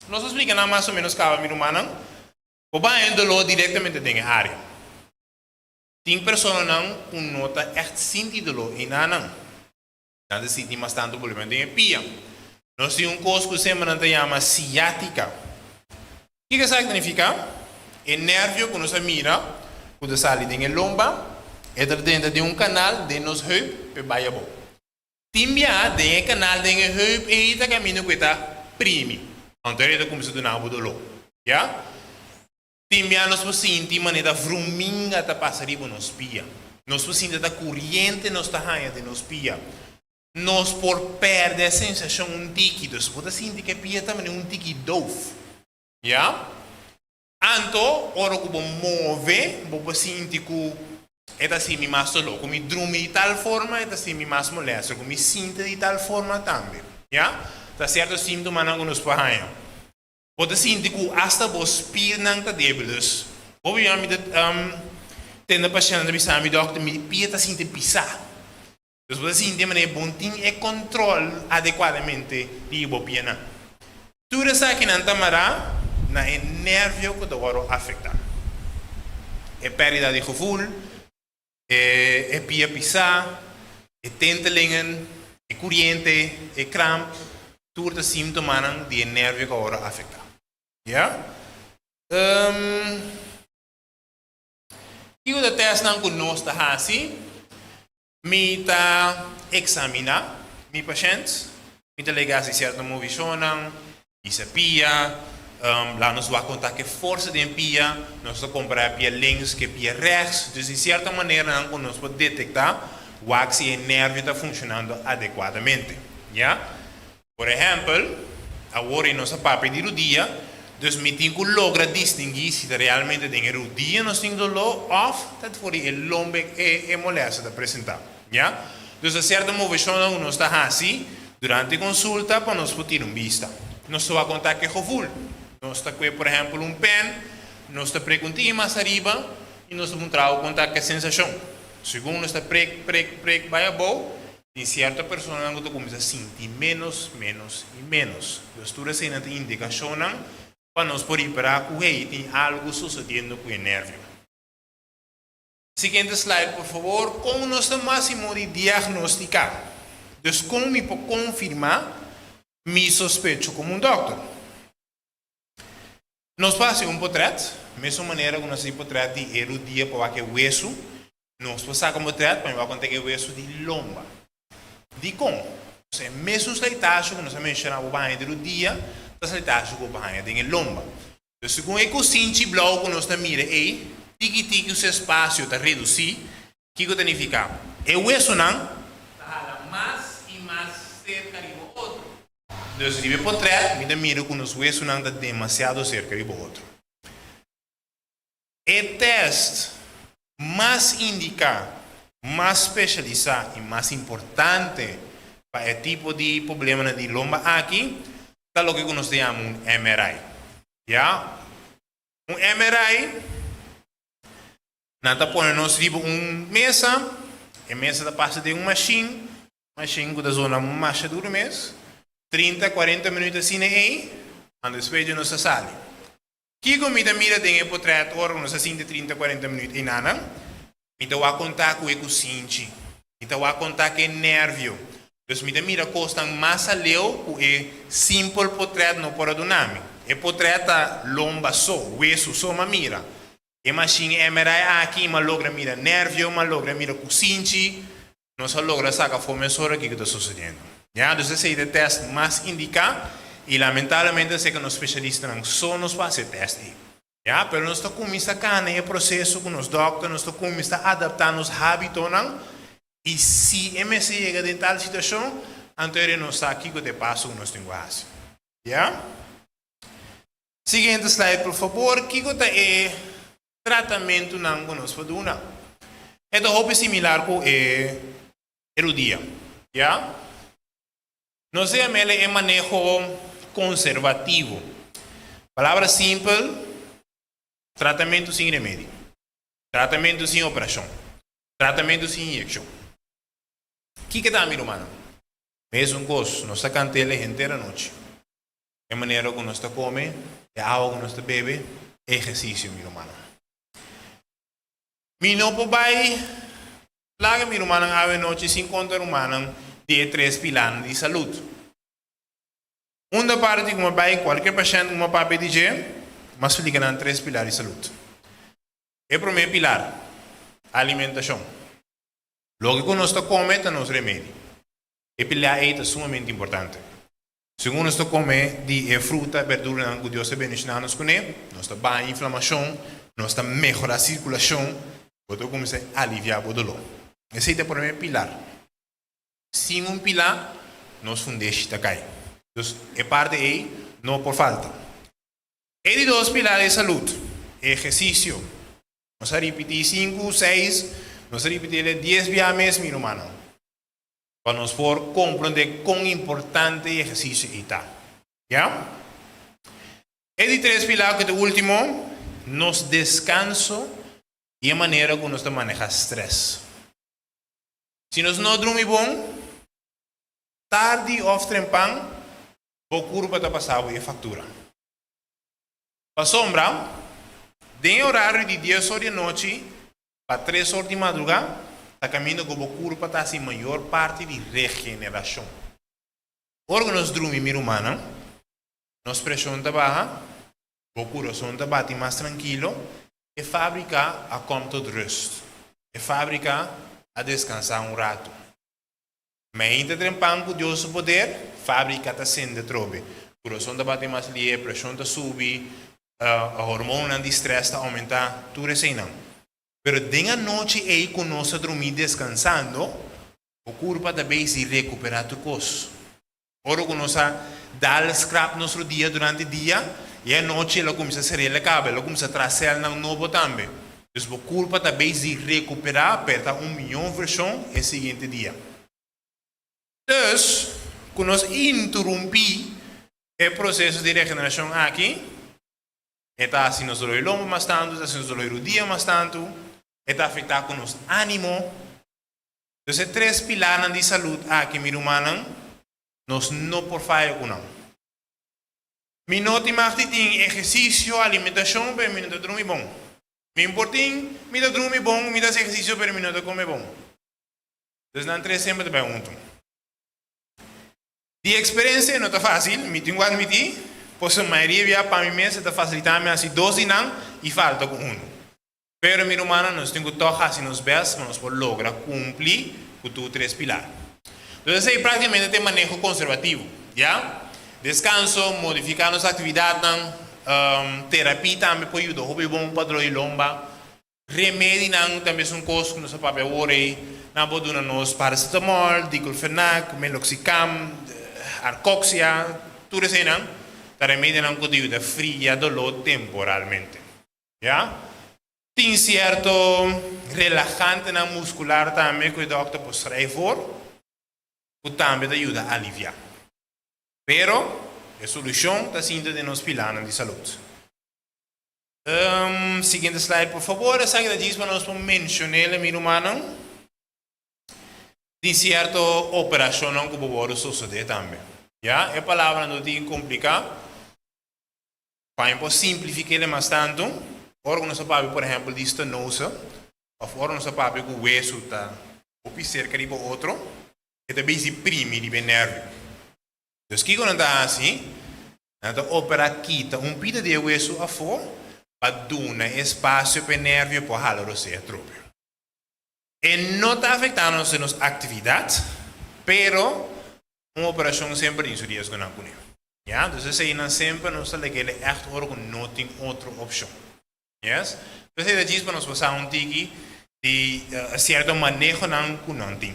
Nós explicamos mais ou menos cada minuto, o banho dolor diretamente dentro da área. Tem pessoas que nota echt sente dolor e não. Não sente bastante problema dentro da pia. Nós temos coisa que se chama ciática. O que isso significa? É nervio que nos mira, quando sai dentro da lomba, é dentro de canal de nos heup e baia bom. Timbia dentro do canal de heup e ita caminho que está primi. Então ele começa a dar dolor. Ya? Timbia nós podemos sentir maneira fruminga tá passar riba nos pia. Nós podemos sentir da corrente nos tá raia de nos pia. Nós por perder a sensação líquido, nós podemos sentir que pia também é líquido. Ya? Então, ora que vamos mover, vamos sentir que é assim mais louco. Como dorme de tal forma, é assim mais molesto. Como sinta de tal forma também. Ya? Tá certo sintoma não nos pahanha. Pode sentir que hasta vos piernas estão débiles. Obviamente, tendo paciente de pisar, doctor, me pia tá sentindo pisar. Então, pode sentir que bom tem e controle adequadamente de boa pierna. Tudo isso aqui não tamara na é nervio que agora afeta. É perda de gevoel, é pia pisar, é tentelingen, é corrente, é cramp. Tudo os sintomas de nervio que agora afeta. Ja? E o teste que nós está assim, me está examinar meus pacientes, me está ligar se certa movição, isso pia, lá nós vamos contar que força de pia, nós vamos comprar pia links que pia rechts, então de certa maneira nós podemos detectar se o nervio está funcionando adequadamente. Ja? Por exemplo, agora em nossa papel de rodia, nós temos que lograr distinguir se realmente tem rodia nós temos dolor ou se for o lombo é molesto de apresentar. Yeah? Então, a certa movição nós está assim, durante a consulta, para nós poder vista. Nós vamos contar que é gevoel. Nós está com, por exemplo, pen, nós está preguntando mais arriba e nós vamos contar que é sensação. Segundo nós está preg, vai a boa. Em certa pessoa que começa a sentir menos e menos. Então, tudo isso é uma indicação para nós poder parar que tem algo sucedendo com o nervio. Seguinte slide, por favor. Como nós estamos máximo de diagnosticar? Então, como me pode confirmar me sospecho como doctor? Nós fazemos portrait, mesma maneira que nós fazemos portrait de erudia para o hueso. Nós fazemos um portrait para contar que o hueso de lomba. De como? Se mesmo slitage que nós mencionamos o banho de rodia, a slitage que o banho de lomba. Então, segundo o cocinci bloco nós mira aí, tiki o seu espaço está reduzido, o que significa? E o hueso não está mais e mais cerca do outro. Então, se eu portrait, me mira que os huesos não está demasiado cerca do outro. O teste mais indica mais especializado e mais importante para o tipo de problema de lomba aqui, é o que nós chamamos MRI. Yeah? MRI, nós ponemos mesa, a mesa está passando de machine que da zona mais dura mesmo, 30, 40 minutos assim aí, e depois nós saímos. Que comida mira tem o portrait, ora nós assim de 30, 40 minutos e nada. Então, eu vou contar com o cocinci. Então, eu vou contar com o nervio. Então, me mira costa mais aleu com o simples portrait no para do nome. O portrait lomba só, hueso só, mas mira. E machine MRI aqui, mas logra mira nervio, mas logra mira cocinci. Não só logra sacar a formosura que está sucedendo. Então, esse é o teste mais indicado. E, lamentavelmente, sei que os especialistas não só nos fazem teste. Ja, pero nós estamos começando o processo com os doctores, nós estamos começando a adaptar nos hábitos, e se MC chega em tal situação, então nós estamos aqui com o passo que nós temos que fazer. Ja? Seguinte slide, por favor. Que é o tratamento que nós fazemos? é algo similar com o dia. ¿Ya? No sé, é manejo conservativo. Palavra simples, tratamento sem remédio. Tratamento sem operação. Tratamento sem injeção. O que dá, meu irmão? Mesmo coisa, nós cantamos a inteira noite. É maneira que nós come, é água que nós bebe, é exercício, meu irmão. Mi não vai, lá, meu irmão, a noite se encontra humano de 3 pilares de saúde. Uma parte como vai qualquer paciente como papai dizer, mas explica em 3 pilares de saúde. O primeiro pilar, alimentação. Logo que nós comemos, nós remédio. O pilar é sumamente importante. Segundo nós comemos de fruta, verdura, que Deus bendicionar nos com nós baixa a inflamação, nós melhora a circulação, pode começar a aliviar o dolor. Esse é o primeiro pilar. Sem um pilar, nós fundamos está cai. Então, é parte aí, não por falta. E de 2 pilares de saúde, exercício. Nós repetir 5, 6, nós repetir 10 vezes mês, meu irmão. Para nós por compreender quão importante o exercício está. ¿Ya? E de 3 pilares, que é o último, nos descanso e a maneira como nós manejamos estresse. Se nós não dormimos bom, tarde ou trempão, o corpo está passando a fatura. Para sombra, de horário de 10 horas de noite para 3 horas de madrugada, está caminhando com o corpo está assim maior parte de regeneração. Quando nós dormimos, meu irmão, nossa pressão está baixa, o coração está bate mais tranquilo, e fábrica a conta de rest. E fábrica a descansar um rato. Mas ainda trempando com Deus o poder, fábrica está sendo trobe. O coração está bate mais ali, a pressão está subir, a hormona de estresse está aumentar, tudo assim não. Pero de noite aí com nós dormir descansando, o corpo também se recuperar do coisa. Ora que nós dá scrap nosso dia durante o dia, e a noite ela começa a se relaxar, ela começa a trazer um novo também. Então o corpo também se recuperar, aperta 1 milhão de versão no seguinte dia. Então, quando nós interrompemos o processo de regeneração aqui, está assim nos dolores lombo mais tanto, está assim nos dolores do dia mais tanto, está afetando com nosso ânimo. Então, 3 pilares de saúde aqui, meu irmão, nós não por falha com não. Mi noti machti ting exercício, alimentação, para mim não dormir bom. Me importim, me dá dormir bom, me dá exercício, para mim não comer bom. Então, não 3 sempre bem junto. De experiência não está fácil, me tenho que admitir, pois a maioria via para mim mesmo está facilitando assim 12 não e falta com 1. Pero meu irmão, nós temos que tocar assim nos pés, mas nós podemos lograr cumprir com os 3 pilares. Então, esse é praticamente o manejo conservativo, já? Descanso, modificar nossa atividade, terapia também pode ajudar, hobby bom para dor e lomba, remédio também são coisas que nós papel orei, não pode dar nos paracetamol, diclofenac, meloxicam, arcoxia, tudo isso não, tá remédio não pode ajudar fria dolor temporalmente, já? Tem certo relaxante na muscular também que o doctor pode escrever, que também ajuda a aliviar. Pero a solução está sendo de nos pilares de saúde. Seguinte slide, por favor. Essa aqui diz para nós mencionar, meu irmão, de certa operação que pode suceder também. Já? A palavra não tem complicada. Para simplificar mais tanto, ora nós sabemos, por exemplo, de estenose, ou ora nós sabemos que o hueso está cerca de outro, e também se prime de nervo. Então, o que está assim? Então, opera quita pita de hueso a fora para dar espaço para o nervo para halar o ser trope. E não está afetando nossa atividade, pero uma operação sempre tem risco de não punir. Então, isso não sempre não está legal, é que não tem outra opção. Yes? Então, isso diz para nós passar tiki de certo manejo não tem.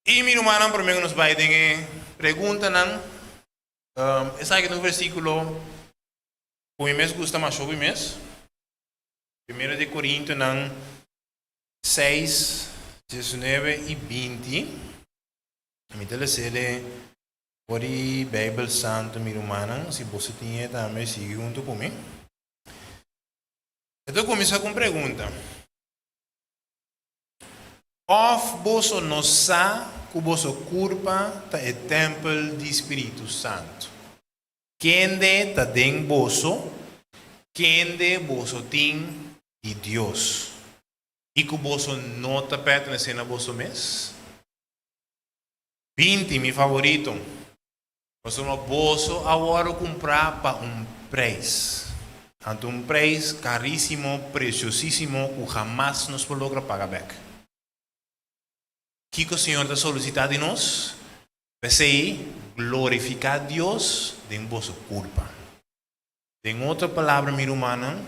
E meu irmão, para mim, nos vai ter pergunta, essa aqui no versículo, o mês gusta mais sobre mês. 1 de Corinto, 6, 19 e 20. Me dá sede por a Bíblia Santo, minha irmã, se você tinha também, siga junto comigo. Então, começar com pergunta. Of você não sabe que você culpa tá é templo do Espírito Santo? Quem está dentro de você? Quem de você tem de Deus? E que você não está pertencendo a você mesmo? 20, meu favorito. Você não pode agora comprar para preço. Ante preço caríssimo, preciosíssimo, que jamais nos pode lograr pagar back. O que o Senhor está solicitando de nós? Você glorificar Deus de vossa culpa. Em outra palavra, minha irmã,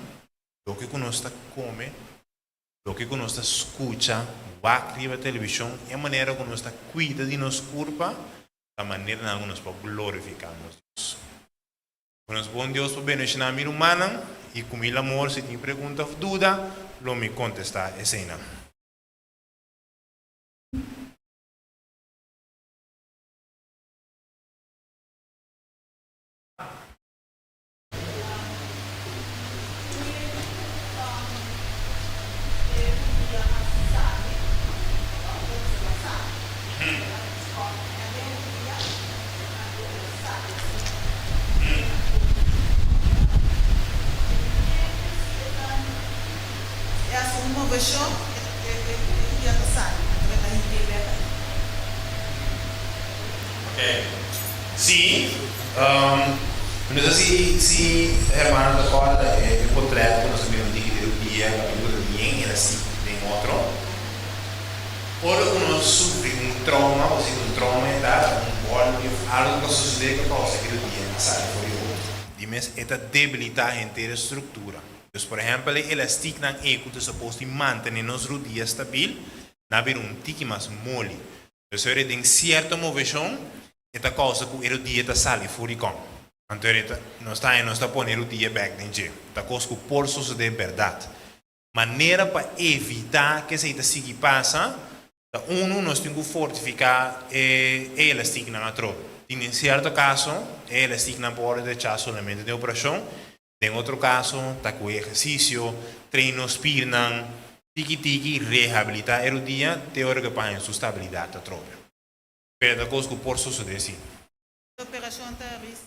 o que nós come, o que nós escuta, vai criar a televisão, é a maneira que nós cuida de nossa culpa, da maneira que nós podemos glorificar Deus. Nós bom Deus para beneficiar minha irmã, e com meu amor, se tem pergunta ou dúvida, lo me contestar a cena. Sim, não sei se hermano da corda é o contrato que nós sabemos de que dia, ninguém era assim, tem outro. Ora, quando nós sofremos trauma, ou seja, trauma é dar algo que sucede com a nossa dia, sabe, foi outro. Dimens é debilitar a inteira estrutura. Então, por exemplo, o elástico não é que é suposto manter nosso dia estável, não haver tique mais mole. Então, em certa movição, esta causa que o dia está saindo fora com. Então, não está pondo o dia back dentro. Esta coisa que por suceder verdade. Maneira para evitar que essa siga passa, nós temos que fortificar o elástico na tropa. Em certo caso, o elástico não pode deixar somente de operação. Em outro caso, está com exercício, treinos, pernas, tiki-tiki, reabilitar o dia, teórica para a estabilidade da tropa. Pero da coisa que por suceder assim. Operação terrorista.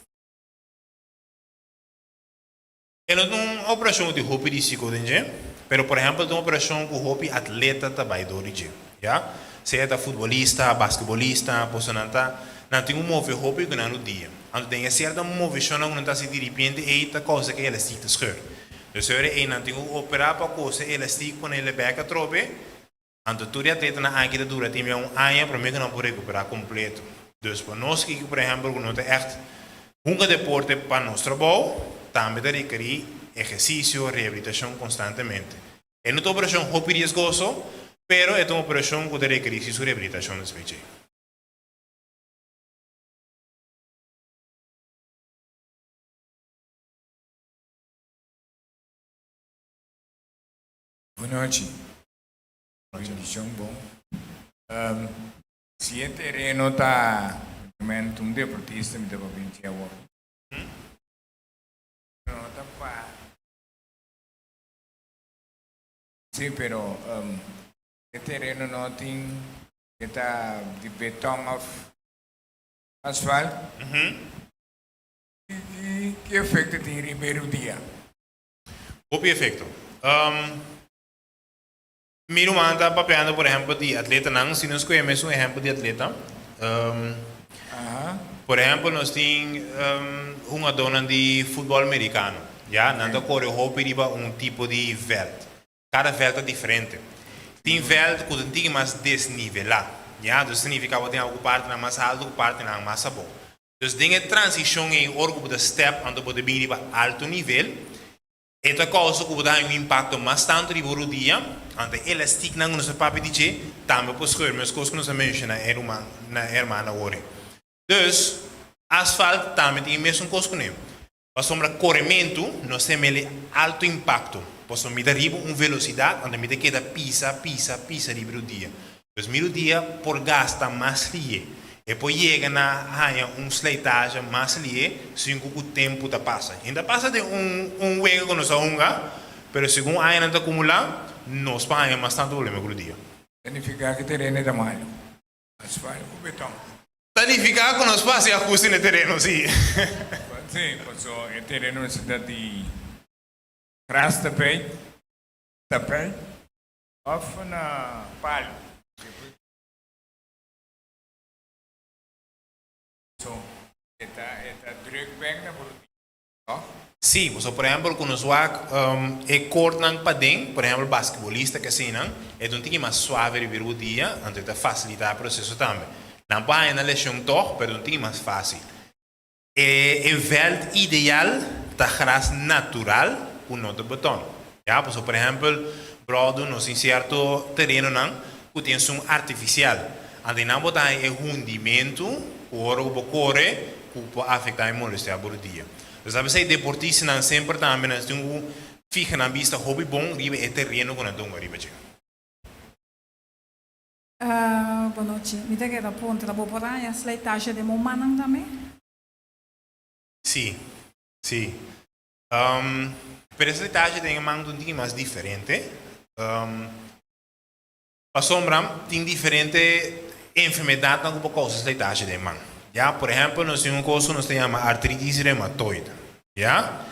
Ela não é uma operação de roupa de psicodéncia, pero por exemplo, é uma operação que roupa atleta também do origem, já? Seja futebolista, basquetebolista, posonanta, não tem mover roupa que não no dia. Então tem certa movição que não está se de repente é a coisa que ela se escreve. Então é não tem que operar para coisa ela se quando ele pega a tropa. Então, todo atleta na área dura tem um ano para mim que não pode recuperar completo. Então, para nós que, por exemplo, não tem echt deporte para nosso trabalho, também requer exercício, reabilitação constantemente. É uma operação muito riesgosa, mas é uma operação que requer exercício e reabilitação especial. Boa noite. Bendição bom. Se o terreno está um deportista me dava 20 euros. Não está para. Sim, pero o terreno não tem que está de betão ou asfalto. E que efeito tem no primeiro dia? O efeito. Meu irmão está papelando, por exemplo, de atleta, não, se nós conhecemos um exemplo de atleta. Por exemplo, nós temos uma dona de futebol americano, já? Não corre roupa e tipo de velt. Cada velt é diferente. Tem velt que tem mais desnivelar, já? Isso significa que tem alguma parte mais alta, alguma parte mais baixa. Então, tem a transição em orgulho da step, onde pode vir para alto nível. Esta coisa que dá impacto bastante no dia, ante elástico não nos papi dizer, também por escolher, mas coisas que nos menciona na irmã agora. Então, asfalto também tem a mesma coisa que nós. A sombra corrimento, nós temos alto impacto. Posso me dar riba uma velocidade, onde me queda pisa riba do dia. Então, meu dia por gasta mais lie. E poi chega na sleitage mais lie, cinco o tempo da passa. Ainda passa de wega com nossa unga, pero segundo a não acumular, nós pagamos bastante problema com o dia. Significa que terreno é tamanho. Asfalto com betão. Significa que nós passamos a custa no terreno, sim. Sim, passou o terreno na cidade de Cras tapete, ou na palho. So, está druk bem na bolsa. Sim, por exemplo, quando nós cortam para dentro, por exemplo, basquebolista que assim, é um pouquinho mais suave de vir o dia, então facilitar o processo também. Não vai na lesão toch, mas um pouquinho mais fácil. É veld ideal da gras natural com nota botão. Ja, por exemplo, brodo nós em certo terreno não, que tem som artificial. Então não botar rendimento, o oro corre, que pode afetar a moléstia por dia. Então, sabe, deportistas não sempre também fica na vista hobby bom, riba é terreno com a donga riba. Boa noite. Me dá aquela ponta da boa praia, a sleitagem de Momanang também? Sim, sim. Pero essa sleitagem tem um pouquinho mais diferente. A sombra tem diferente enfermidade na causa da sleitagem de mão. Ja, por exemplo, nós temos um coisa que nós chamamos artrite reumatoide. Ja?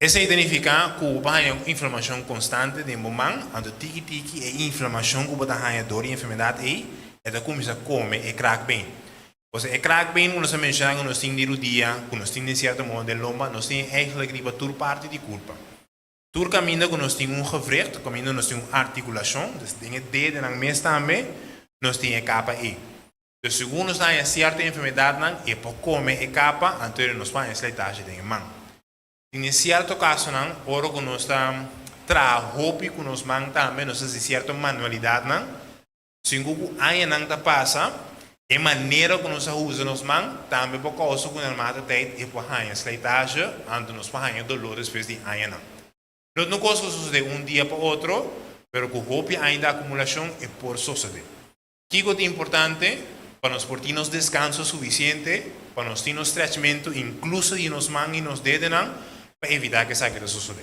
Essa significa que o pai tem inflamação constante de mão, então tiki é inflamação que o pai tem dor e enfermidade e da começa a comer e crack bem. Ou seja, crack bem, quando nós mencionamos que nós temos no dia, quando nós temos de certo modo de lomba, nós temos eigenlijk toda parte de culpa. Todo caminho que nós temos gewricht, caminho nós temos articulação, dus dingen dedo na mesa também, nós temos capa e. Dus segundo nós temos certa enfermidade, é para comer e capa, então nós fazemos sleitagem de mão. Em certo caso, ora que nós traz roupa com nós mãos também, nós temos certa manualidade, segundo aí não passa, é maneira que nós usamos as mãos, também por causa que nós mata tempo é para fazer sleitagem, então nós fazemos dolor depois de aí não. Não coisa que sucede dia para outro, mas com roupa ainda a acumulação é por suceder. O que é importante para nós termos descanso suficiente, para nós termos estrechamento, incluso de nos mãos e nos dedos, para evitar que isso suceda.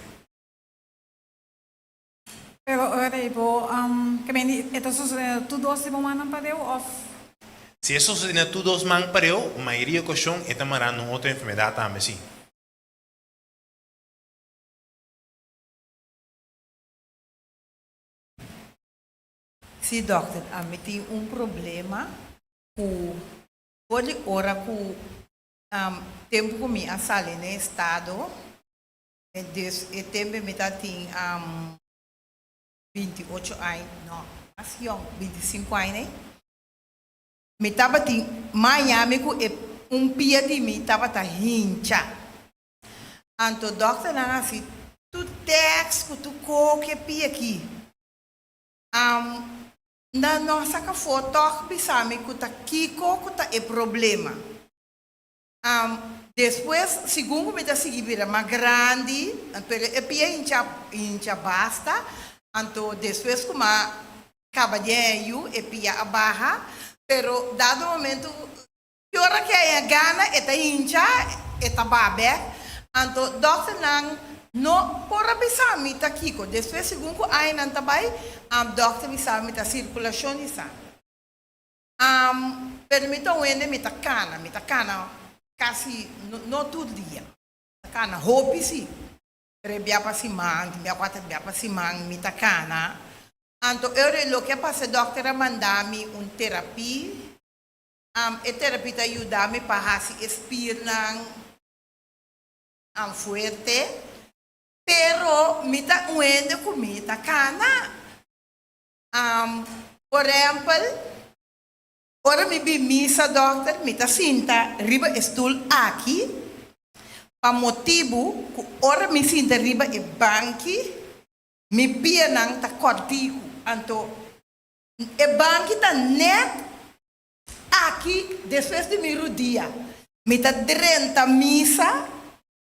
Pero ahora que me esto sucede tudo assim Momanang para eu ou Se isso sucede tudo os mãos para eu, a maioria da questão é também outra enfermidade também sim. Sim, doctor, a mim tem problema com pode hora com tempo que me assale no estado e tempo me tá tem 28 anos, não, mais young, 25 anos, me tava tem Miami com pia de me tava tá hincha. Anto doctor não assim, tu text que tu coque pia aqui. Na nossa foto, pensamos que está aqui, que é problema. Depois, segundo me dá seguir, vira mais grande, então é pia incha basta, então depois como cabalheiro é pia abaixo, pero dado momento, que hora que é gana, é incha, é babe, então doctor não por pensar me tá aqui, depois segundo aí não tá bem, doctor me sabe me tá circulação de sangue. Permita o ende me tá cana, quase não todo dia, cana roupa sim, rebia para cima, me tá cana. Então eu o que passa doctor mandar-me terapia, a terapia ajuda-me para se expirar forte. Pero mita uende com mita cana. Por exemplo, ora me bi misa doctor, mita sinta riba stool aqui, pa motivo que ora me sinta riba e banki, me pia nang ta cortico, anto e banki ta net aqui depois de me rodia, mita drenta misa.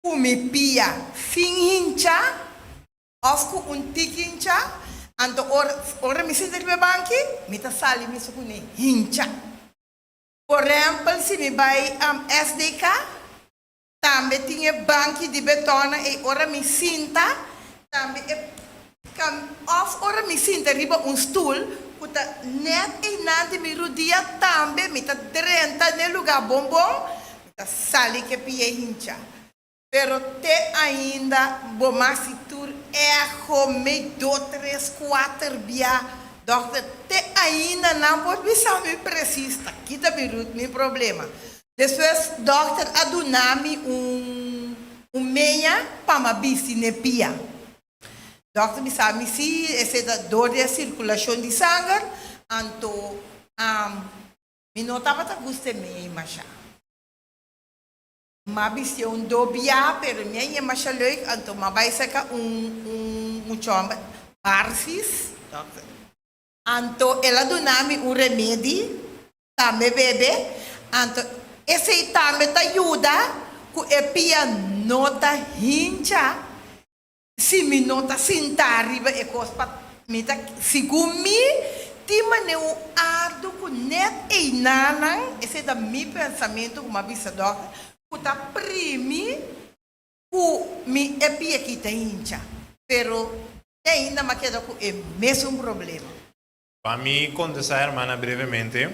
Me pia fin hincha of ku un tikincha, anto ora mi sinta ribe banki, mi ta sali mi su kune hincha. Por exemplo, se mi vai SDK, também tinha banki di betona e ora mi sinta, também ora mi sinta riba un stool, kuta net e nante mi rudia também, mi ta 30 nel lugar bombom, mi ta sali que pia hincha. Pero te ainda, bomasi tur me 2, 3, 4 via, doctor, te ainda não pode pensar me precisa, kita mi problema. Depois, doctor, adunami meia para ma bisi ne pia. Doctor, me sabe se essa dor de circulação de sangue, anto, me notava que gosta meio macha. Mas se um dobia, pero minha macha leuk, anto, mas vai ser chomba, parsis, doctor. Anto, ela donami remédio, também bebe, anto, esse também te ajuda, que é pia nota hincha, se me nota sentar riba e cospa, me ta, segumi, tima ne o ardo que net e nanang, esse é da mi pensamento, como avisa doctor, que ta primi, que me é pia que te hincha, pero ainda me queda que é mesmo problema. Para mim, contestar, hermana, brevemente,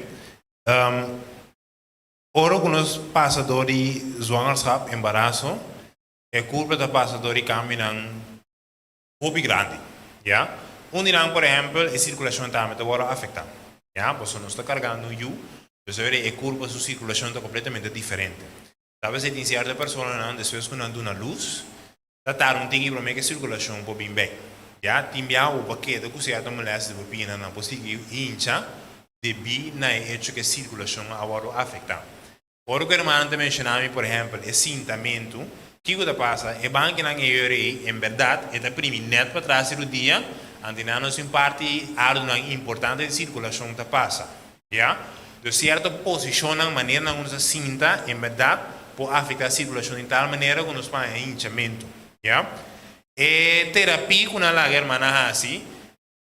ora que nós passadores de zwangerschap, embaraço, é culpa da passadores que caminham hobby grande, ja? Undirão, por exemplo, a circulação também está afetada, ja? Porque nós está carregando you, então é culpa da sua circulação está completamente diferente. Talvez tem certa pessoa não, depois que não dá na luz, está um tigre para que a circulação pode vir bem. Ja, timbia o paquete que certa mulher se pina não possível hincha devido na hecho que a circulação agora afeta. Ora que irmã também mencionava, por exemplo, o sentimento que o que passa é bom que não é em verdade é da primeira net para trás do dia, antes em parte algo importante de circulação que passa, já? De certa posição na maneira que nós sinta em verdade pode afetar a circulação de tal maneira que nós faz hinchamento, já? E terapia com a hermana assim,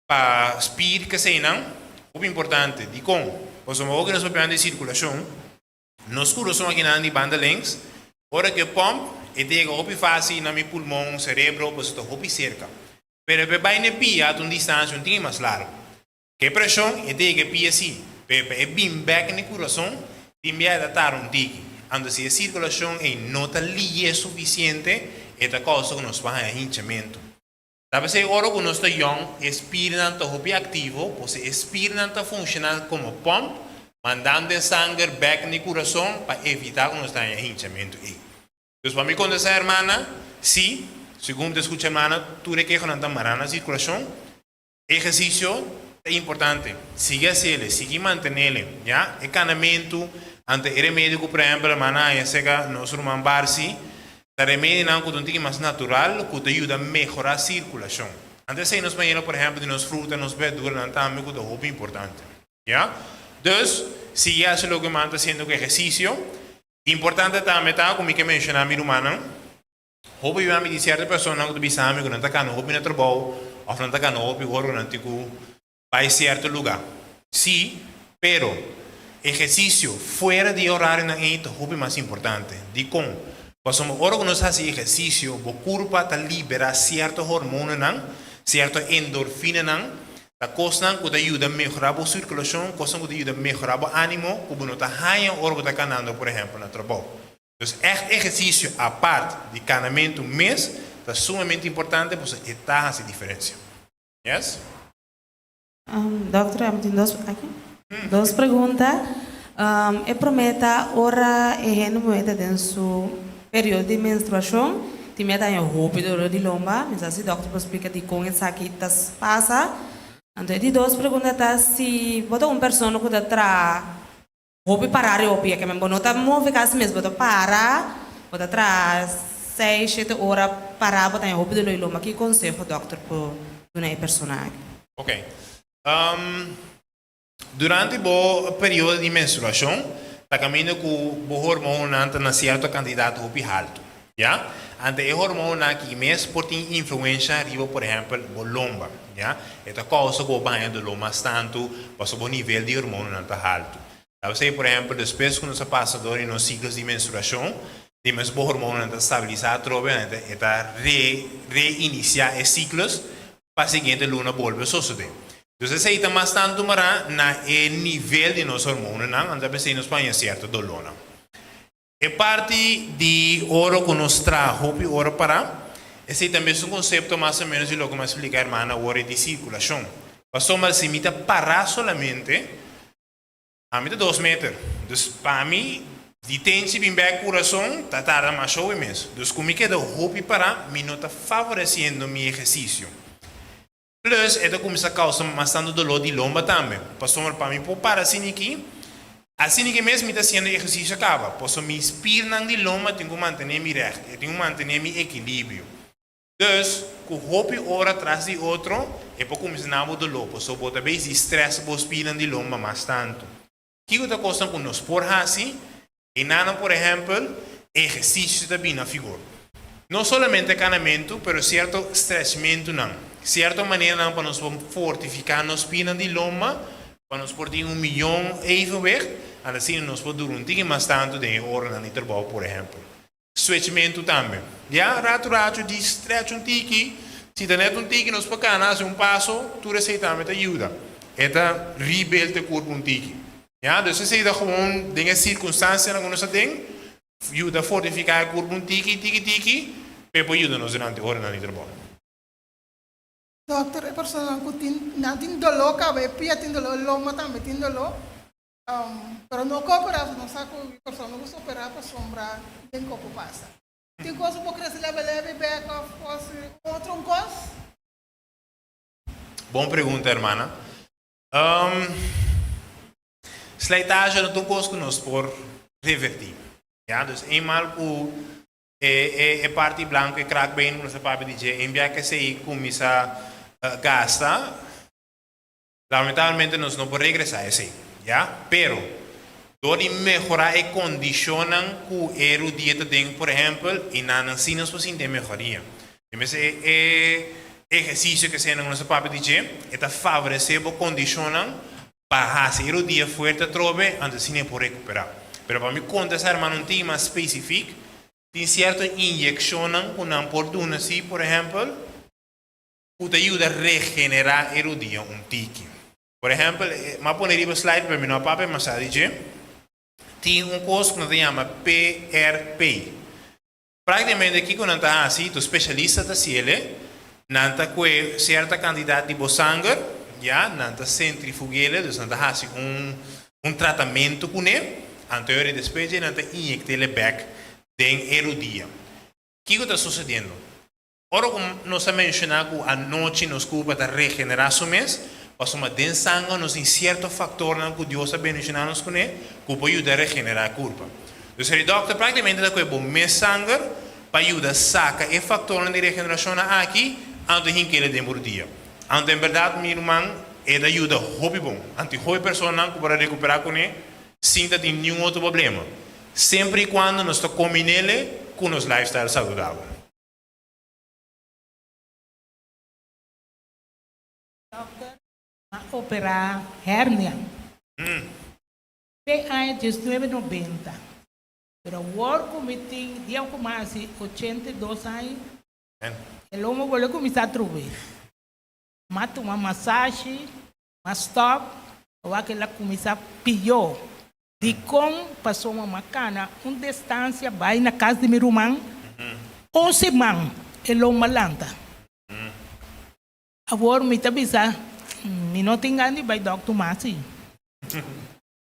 para espírito que sei não, o importante de como, os homens que nós vamos de circulação, nós curamos aqui na banda lens, ora que pomp e dega hopi fácil na mi pulmão, cerebro, pois estou hopi cerca. Pero pe vai ne pia a distância um pouquinho mais largo. Que pressão e dega pia assim, pe bim back no coração, timbia da tar um tique. Ando se a circulação é nota lié suficiente, é da causa que nós faz hinchamento. Talvez agora que nós estamos young, espírito está hopi ativo, pois espírito está funcionando como pomp, mandando sangue back no coração para evitar que nós tenha hinchamento. Então, para mim, quando essa irmã, sim, segundo escuta a irmã, tudo que não está marando a circulação, exercício é importante. Siga ele, siga mantê-lo, já? É canamento, ante o remédio, por exemplo, a irmã, é seca, nosso irmão Barsi, o remédio não é um pouco mais natural, que te ajuda a melhorar a circulação. Antes de nós banheiros, por exemplo, de nos frutas, nos verduras, não também é muito importante, já? Então, se já se lo que manda sendo que exercício, importante também tá como que mencionar mi humano, hobby vai me dizer a pessoa que tu sabe que não está cano hobby no trabalho, ou não está cano hobby agora não tipo vai certo lugar. Sim, pero exercício fora de horário não é o hobby mais importante. De como, pois uma hora que nós fazemos exercício, o corpo está libera certo hormônio não, certo endorfina não. A coisa que ajuda a melhorar a circulação, coisa que ajuda a melhorar o ânimo, como não está ganhando hora que está canando, por exemplo, no trabalho. Então, exercício a parte de canamento mês é sumamente importante, porque está a diferença. Yes? Doctor, tenho duas perguntas. Eu prometo, ora, no momento de seu período de menstruação, tem a roupa de lomba, mas assim, doctor, explica de como isso aqui passa. Então, de duas perguntas, se você uma pessoa que está roupa parar eu que mesmo não está movendo assim mesmo, você para, você está 6, 7 horas parar, você tem roupa de lomba, que conselho, doctor, para uma personagem? Ok. Durante o período de menstruação, está caminhando com o hormônio na certa quantidade de roupa alto, já? ante é hormona que mesmo por ter influência arriba, por exemplo, a lomba, já? Esta causa que o banho de lomba tanto, passa o nível de hormona não está alto. Então, sei, por exemplo, depois quando você passa em nos ciclos de menstruação, temos o hormona não está estabilizado, está reiniciar os ciclos para a seguinte luna volve a suceder. Então, se está mais tanto na nível de nosso hormona, não, então, se nos põe certo dolor. É parte de oro que nos trajo, oro para, esse também é um conceito mais ou menos, e logo mais explicar, hermana, oro de circulação. Passou mal se me parar solamente, a mim 2 metros. Então, para mim, de tempo bem bem coração, tá tarda mais show mesmo. Então, como que eu hope para, me não está favorecendo meu exercício. Plus, é começa a causar bastante dolor de lomba também. Passou mal para mim, por para assim que mesmo me está fazendo exercício acaba. Posso me inspirar de lomba, tenho que manter me reto, tenho que manter me equilíbrio. Então, com hope hora atrás de outro, é para começar a dolor. Posso botar bem de estresse, posso inspirar de lomba mais tanto. O que outra coisa que nós por assim, e nada, por exemplo, exercício também na figura. Não somente canamento, mas certo estressamento não. Certa maneira não para nós fortificar nos pinas de lomba, para nós por 1 milhão even weg, assim nós podemos durar mais tanto de hora no trabalho, por exemplo. Switchmento também. Já, rato, de stretch tiki, se tem tiki, nós podemos fazer passo, tu receitamente ajuda. Eta rebuild corpo tiki. Ja, dus ze dat gewoon dingen, circunstâncias que nós temos, ajuda a fortificar o corpo tiki, para ajudar-nos durante a hora no trabalho. Doctor, a pessoa que tem dolor, cabelo, tem dolor, loma também tem dolor. Pero não coopera, não sabe que a pessoa não gosta de operar para sombra, tem como passa. Tem coisa para crescer leve, back off, outro coisa? Boa pergunta, hermana. Slijtage não tem coisa que nós por revertir. Ja, dus eenmaal é parte branca e crack bem no nosso papel de enviar que se começa gasta, lamentavelmente nós não podemos regressar assim, já? Pero dori melhorar e condicionam que o dieta tem, por exemplo, e na ensinas por sim tem melhoria. Mas exercício que se no nosso papel de está favorecer o condicionam para fazer o dia forte trove antes sim por recuperar. Pero para me contestar um tema específico, tem certa injeção que não pode dar assim, por exemplo, que ajuda a regenerar o dia tiki. Por exemplo, eu poneria o slide para mim no papel, mas tem coisa que se chama PRP. Praticamente aqui quando está assim, o especialista da ciele, não está com certa quantidade de sangue, já, não está centrifugele, então não está assim tratamento com ele, anterior e depois não está injectar ele back dentro do dia. O que está sucedendo? Ora, como nós mencionamos que a noite nos culpa de regenerar o mês, mas uma densangue nos em certo fator que Deus está mencionando com ele, que pode ajudar a regenerar a curva. Então, o doctor praticamente dá com mais sangue para ajudar a sacar o fator de regeneração aqui, antes de que ele demore o dia. Então, em verdade, meu irmão, ele ajuda muito bom. Antes de pessoa que para recuperar com ele, sem ter nenhum outro problema. Sempre e quando nós combinamos ele com os lifestyle saudável. Operar hérnia. Tem anos 1990. Pero o corpo me tem, dia como assim, 82 anos. Ele não vai começar a trover. Mata uma massagem, mas stop, ou aquela começa a pior. De como passou uma macana, uma distância, vai na casa de meu irmão, 11 man, ele não malanta. Agora me está avisando. Me não tem ganho vai doctor Masi.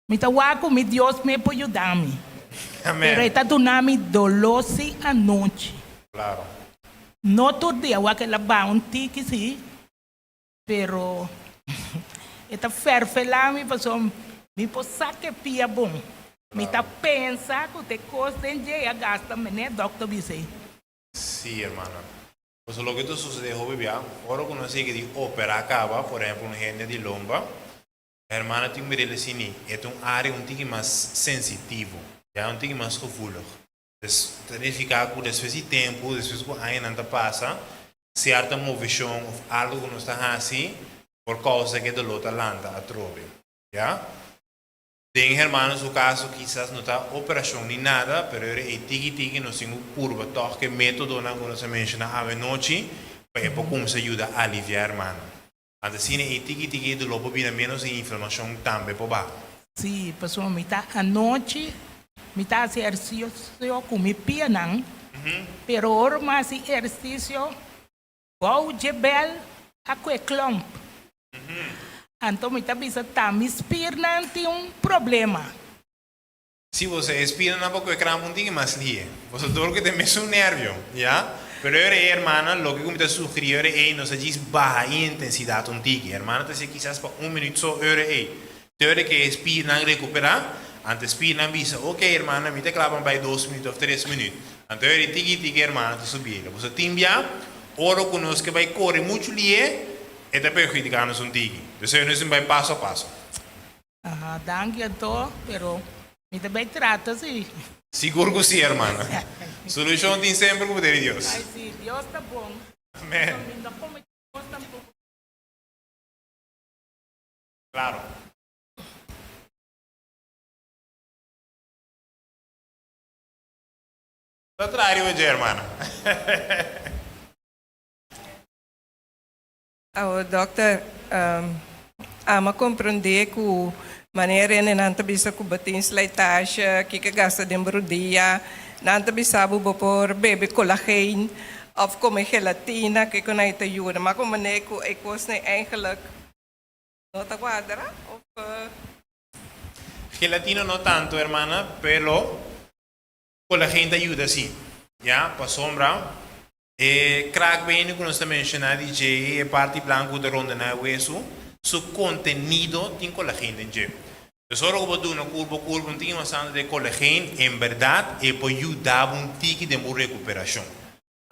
Me tá waco me Deus me pode ajudar-me. Pero está donando dolor se a noite. Claro. Não todo dia waco ela vai tique sim. Pero está ferfelar me passou me possa que pia bom. Me tá pensa que te custa em dia gasta me né doctor Bise. Sim, hermana. Pues lo que sucedió, ahora que uno sigue de operar acaba, por ejemplo, una hernia de lomba, hermana tiene que decir, es un área un tique más sensitivo, ya un tique más gevoelig. Dus, verificar que después de tempo, después que a gente passa, certa movição ou algo que não está assim, por causa que do outro lado a trove. Já? Tem hermanos, no caso, quizás não está operação nem nada, mas é tiki-tiki, não tem curva, toque, método, não se menciona a noite, para como se ajuda a aliviar, hermano. Assim, é tiki-tiki do lobo vira menos inflamação também, por baixo. Sim, pessoal, me tá à noite, me tá exercício com me pianang, pero ora mais exercício, igual o jebel, a clump. Então, me tá pensando, tá, me espirna tem problema. Se você espira, não pode criar um pouquinho mais ali. Você dor que tem mesmo nervio, já? Pero eu, hermana, lo que eu sugerir é não se diz baixa intensidade um tique. Hermana, te se quizás para minuto só, teoria que espira não recuperar, antes espira não visa, ok, hermana, me te clavam para 2 minutos ou 3 minutos. Então, eu tique, hermana, te subir. Você timbia, ora conosco que vai correr muito ali, e te perjudicar-nos um tique. Então, nós vai passo a passo. Ah, danke então, pero me também trata assim. Seguro que sim, hermana. Solução tem sempre com o poder de Deus. Ai, sim, Deus tá bom. Amém. Claro. Contrário, hermana. Doctor, ama compreender que a maneira em que nós bisa que batemos leitagem, que gasta de dia, nós bisa por beber colageen of comer gelatina, que com a ajuda, mas como maneira que é coisa eigenlijk não está quadra of Gelatina no tanto, hermana, pero colageen te ayuda sí. Ya, para sombra. Crack bem que nós também mencionamos DJ, parte blanca da ronda na hueso, su contenido tem colagênio em G. Então, só que eu uma curva, não tem uma sanda de colagênio, em verdade, pode ajudar tique de uma recuperação.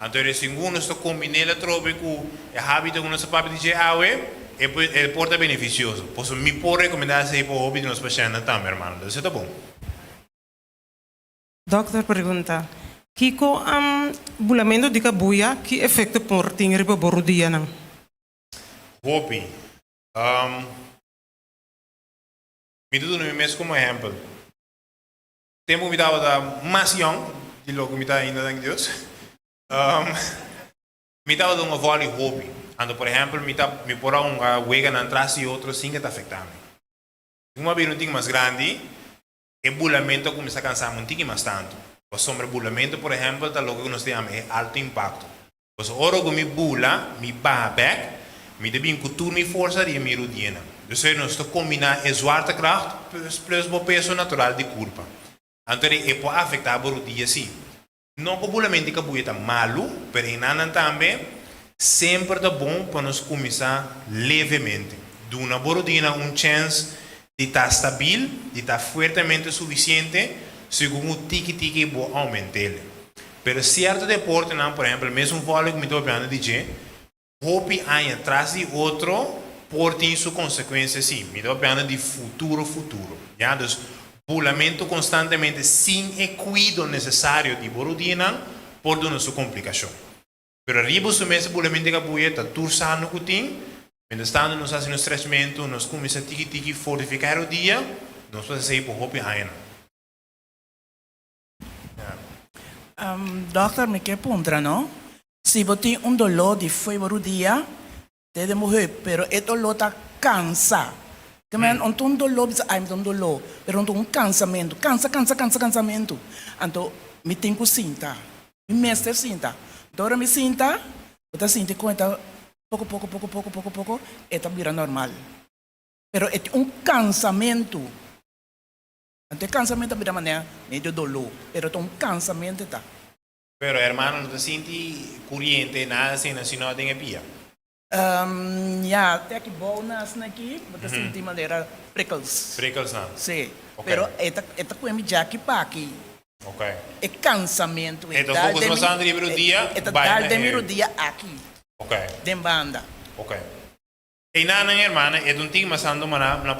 Então, segundo nós combinamos a tropa com o hábito que nós papai DJ é porta beneficioso. Posso me pode recomendar esse para o hobby de nós pacientes também, hermano. Isso tá bom. Doctor pergunta, Kiko bulamento di kabuya, que efeito por tem riba borudia não? Hobby. Me tudo no mês como exemplo. Tempo me dava da mais young, de logo me dá ainda dank Deus. Me dava de uma volley hobby. Ando por exemplo, me pôr uma wega na entrada e outro sem que tá afetando. Uma vez um tinha mais grande, o bulamento começa a cansar um tinha mais tanto. O sombra bulamento, por exemplo, da logo que nós temos é alto impacto. Pues ora que me bula, me back, me debem cultura me força e me rodina. Então nós estamos combinar a zwaartekracht plus o peso natural de curva. Então é pode afetar a rodilha sim. Não que o bulamento que é malo, mas em nada também sempre é bom para nós começar levemente. De uma rodina chance de estar estável, de estar fortemente suficiente, segundo o tique vou aumentar. Pero certo deporte, não, por exemplo, mesmo vôlei que me estou falando de dizer, hope aí atrás de outro, por ter sua consequência sim. Me estou falando de futuro. Já, então, pulamento constantemente sem o cuidado necessário de borodina, pode dar sua complicação. Pero arriba do mês, pulamento que a está tursando com o time, quando estamos nos fazendo estressamento, nós começamos a fortificar o dia, nós podemos sair por hope aí. Doctor, me quer perguntar, não? Se você tem dolor de febre dia, deve morrer, pero o dolor está cansa. Que man, um dolor, um dolor, pero um cansamento, cansamento. Então, me tem que sentar, me mestre sinta. Dora me sinta, você sente conta pouco, eta vira normal. Pero é cansamento. Então, cansamento é maneira meio dolor, pero é cansamento tá. Pero hermano, não te sente corriente nada assim, não tem pia. Tem aqui bonas aqui, você sente de maneira prickles. Prickles não. Sim. Okay. Pero eta com já aqui para aqui. Ok. É cansamento. Então, focus bastante de dia, dar de dia aqui. Ok. De banda. Ok. E nada, hermana, é um tigma sando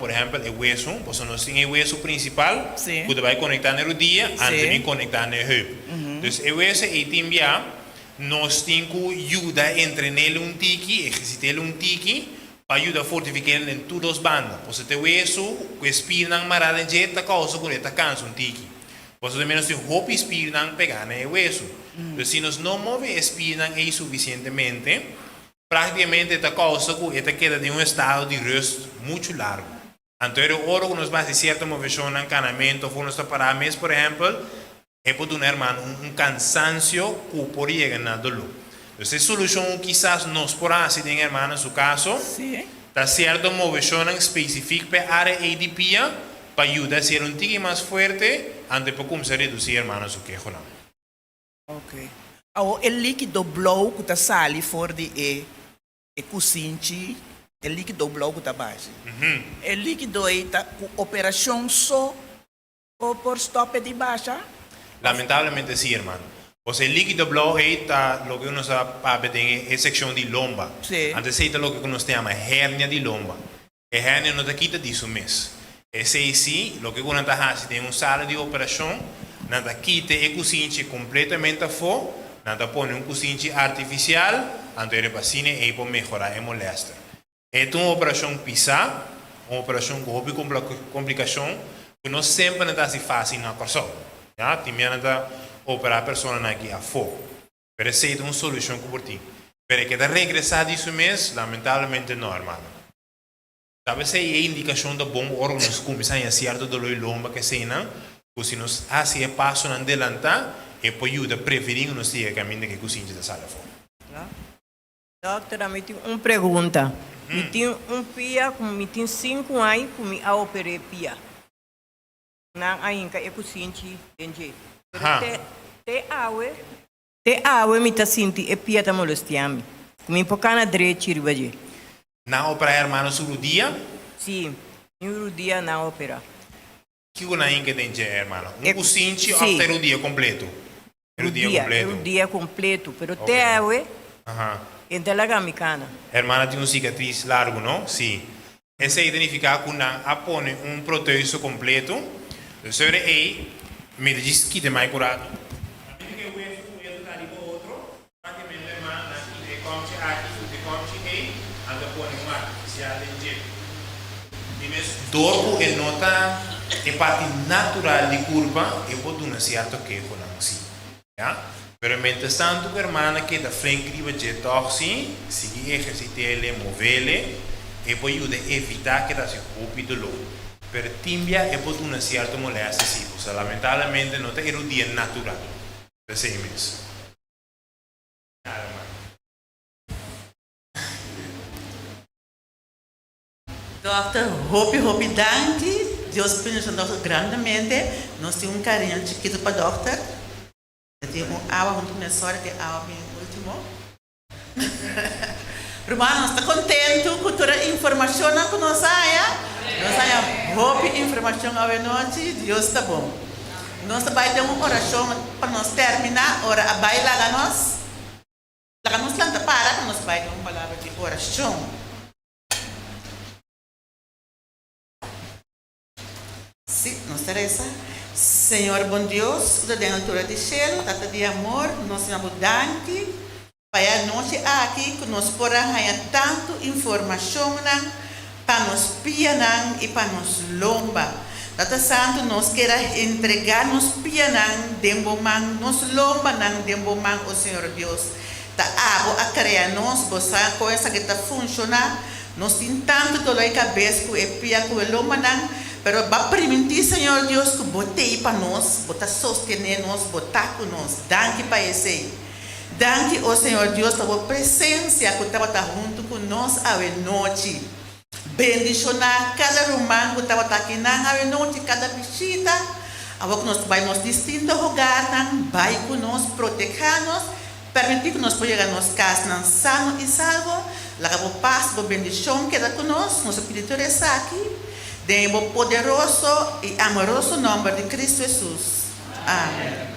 por exemplo, é hueso, você não tem o hueso principal, Sim. que vai conectar no dia, antes Sim. de conectar no hip. Então, o hueso é timbia, nós temos que ajudar entre nele tiki, exercitar tiki, para ajudar a fortificar em todas as bandas. Você tem o hueso, o espírito não marada em jeito, causa que ele cansa tiki. Você também tem o espírito não pegar no hueso. Então, se nós não movemos o espírito não suficientemente, praticamente esta causa que esta queda de estado de rest muito largo. Então, o oro que nos vai de certa movimento en encanamento, ou nos paramos, por exemplo, é para um hermano cansancio que pode llegar a dolor. Então, a solução quizás nos por assim, hermano, en su caso, está certo movimento específico para a área ADP para ayudar a ser tigre mais forte, antes para começar a reduzir, hermano, su quejo. Ok. O líquido blow que está sali fora de cozinha, o líquido blow que está baixo. O líquido aí está com operação só ou por stop de baixa? Lamentavelmente sim, hermano. O sea, el líquido blanco está lo que uno sabe es sección de lomba. Sí. Antes está lo que uno se llama hernia de lomba. La hernia no te quita de su mes. Ese sí, lo que uno está haciendo en una sala de operación, no te quita el cocinche completamente fuera, no te pone un cocinche artificial, antes de pasar y por mejorar el molestar. Es una operación pisada, una operación con complicación, que no siempre está así fácil en la persona. ¿Ya? También está operar a persona aqui a fogo. Pero essa é uma solução que por ti. Pero que de regressar disso mês, lamentavelmente não, hermano. Talvez é a indicação do bom órgãos começar a certo dolor de lomba que se não, porque se nós assim passo na adelantar, é para ajudar a prevenir nos dias caminho que cozinha da sala fora. Doutora, me tem uma pergunta. Me tem pia, me tem 5 anos, que me operei pia. Não ainda é cozinha de Te awe mi ta sinti e pia ta molestiami. Mi pokana direito ribaje. Na opera hermano sul dia? Sì, in dia na opera. Que o na inga tem hermano? Cozinha after o dia completo. O dia completo. O dia completo, pero te awe. Ente la gamicana. Hermana tem cicatriz largo, não? Sim. Essa é identificada com na apone proteíso completo. Sobre aí me diz que tem mais curado. A gente que o erro está ali com outro, praticamente é mais na que come aqui, que come aí, anda por um artificial de jeito. E mesmo dor que nota é parte natural de curva e pode dar um certo queijo não sim, já? Pero mientras tanto, hermana que da frente riba de toxi, seguir exercitar-le, mover-le, e pode ajudar a evitar que da se ocupe dolor. Pero timbia é por uma certa moléstia, sim. O sea, lamentavelmente não tem um dia natural. De 6 meses. Nada mais. Doctor, hope, danke. Deus abençoe grandemente. Nós temos carinho chiquito para o doctor. Temos água muito nessa que água bem último. Romano, está contente com toda a informação que nós temos? Nós temos hope, informação à noite. Deus está bom. Nós também temos uma oração para nós terminar. Ora, a baila nós. Lá nós planta para, nós vai ter uma palavra de oração. Sim, nós Teresa. Senhor bom Deus, da altura do céu, data de amor, nós somos abundante. Para a noite aqui, que nós podemos ganhar tanto informação para nos pianan e para nos lomba. Data santo, nós queremos entregar nos pianan, demboman, nos lomba, demboman, o Senhor Deus. Da água a criar nós, você coisa que está funcionando, nós temos tanto dolor de cabeça que é pia com o lomba, pero va permitir, Senhor Deus, que botei para nós, botar sostener nós, botar com nós. Danke para esse. Danke, oh Senhor Deus, pela presença que estava junto com nós a noite. Bendicionar cada romano que estava aqui na noite, cada visita. Agora que nós vamos distintos lugares, vai com nós, proteger-nos, permitir que nós possamos chegar a nossa casa sano e salvo. Lá que paz, a bendição queda com nós, nosso Espírito está aqui. Demos poderoso e amoroso nome de Cristo Jesus. Amém.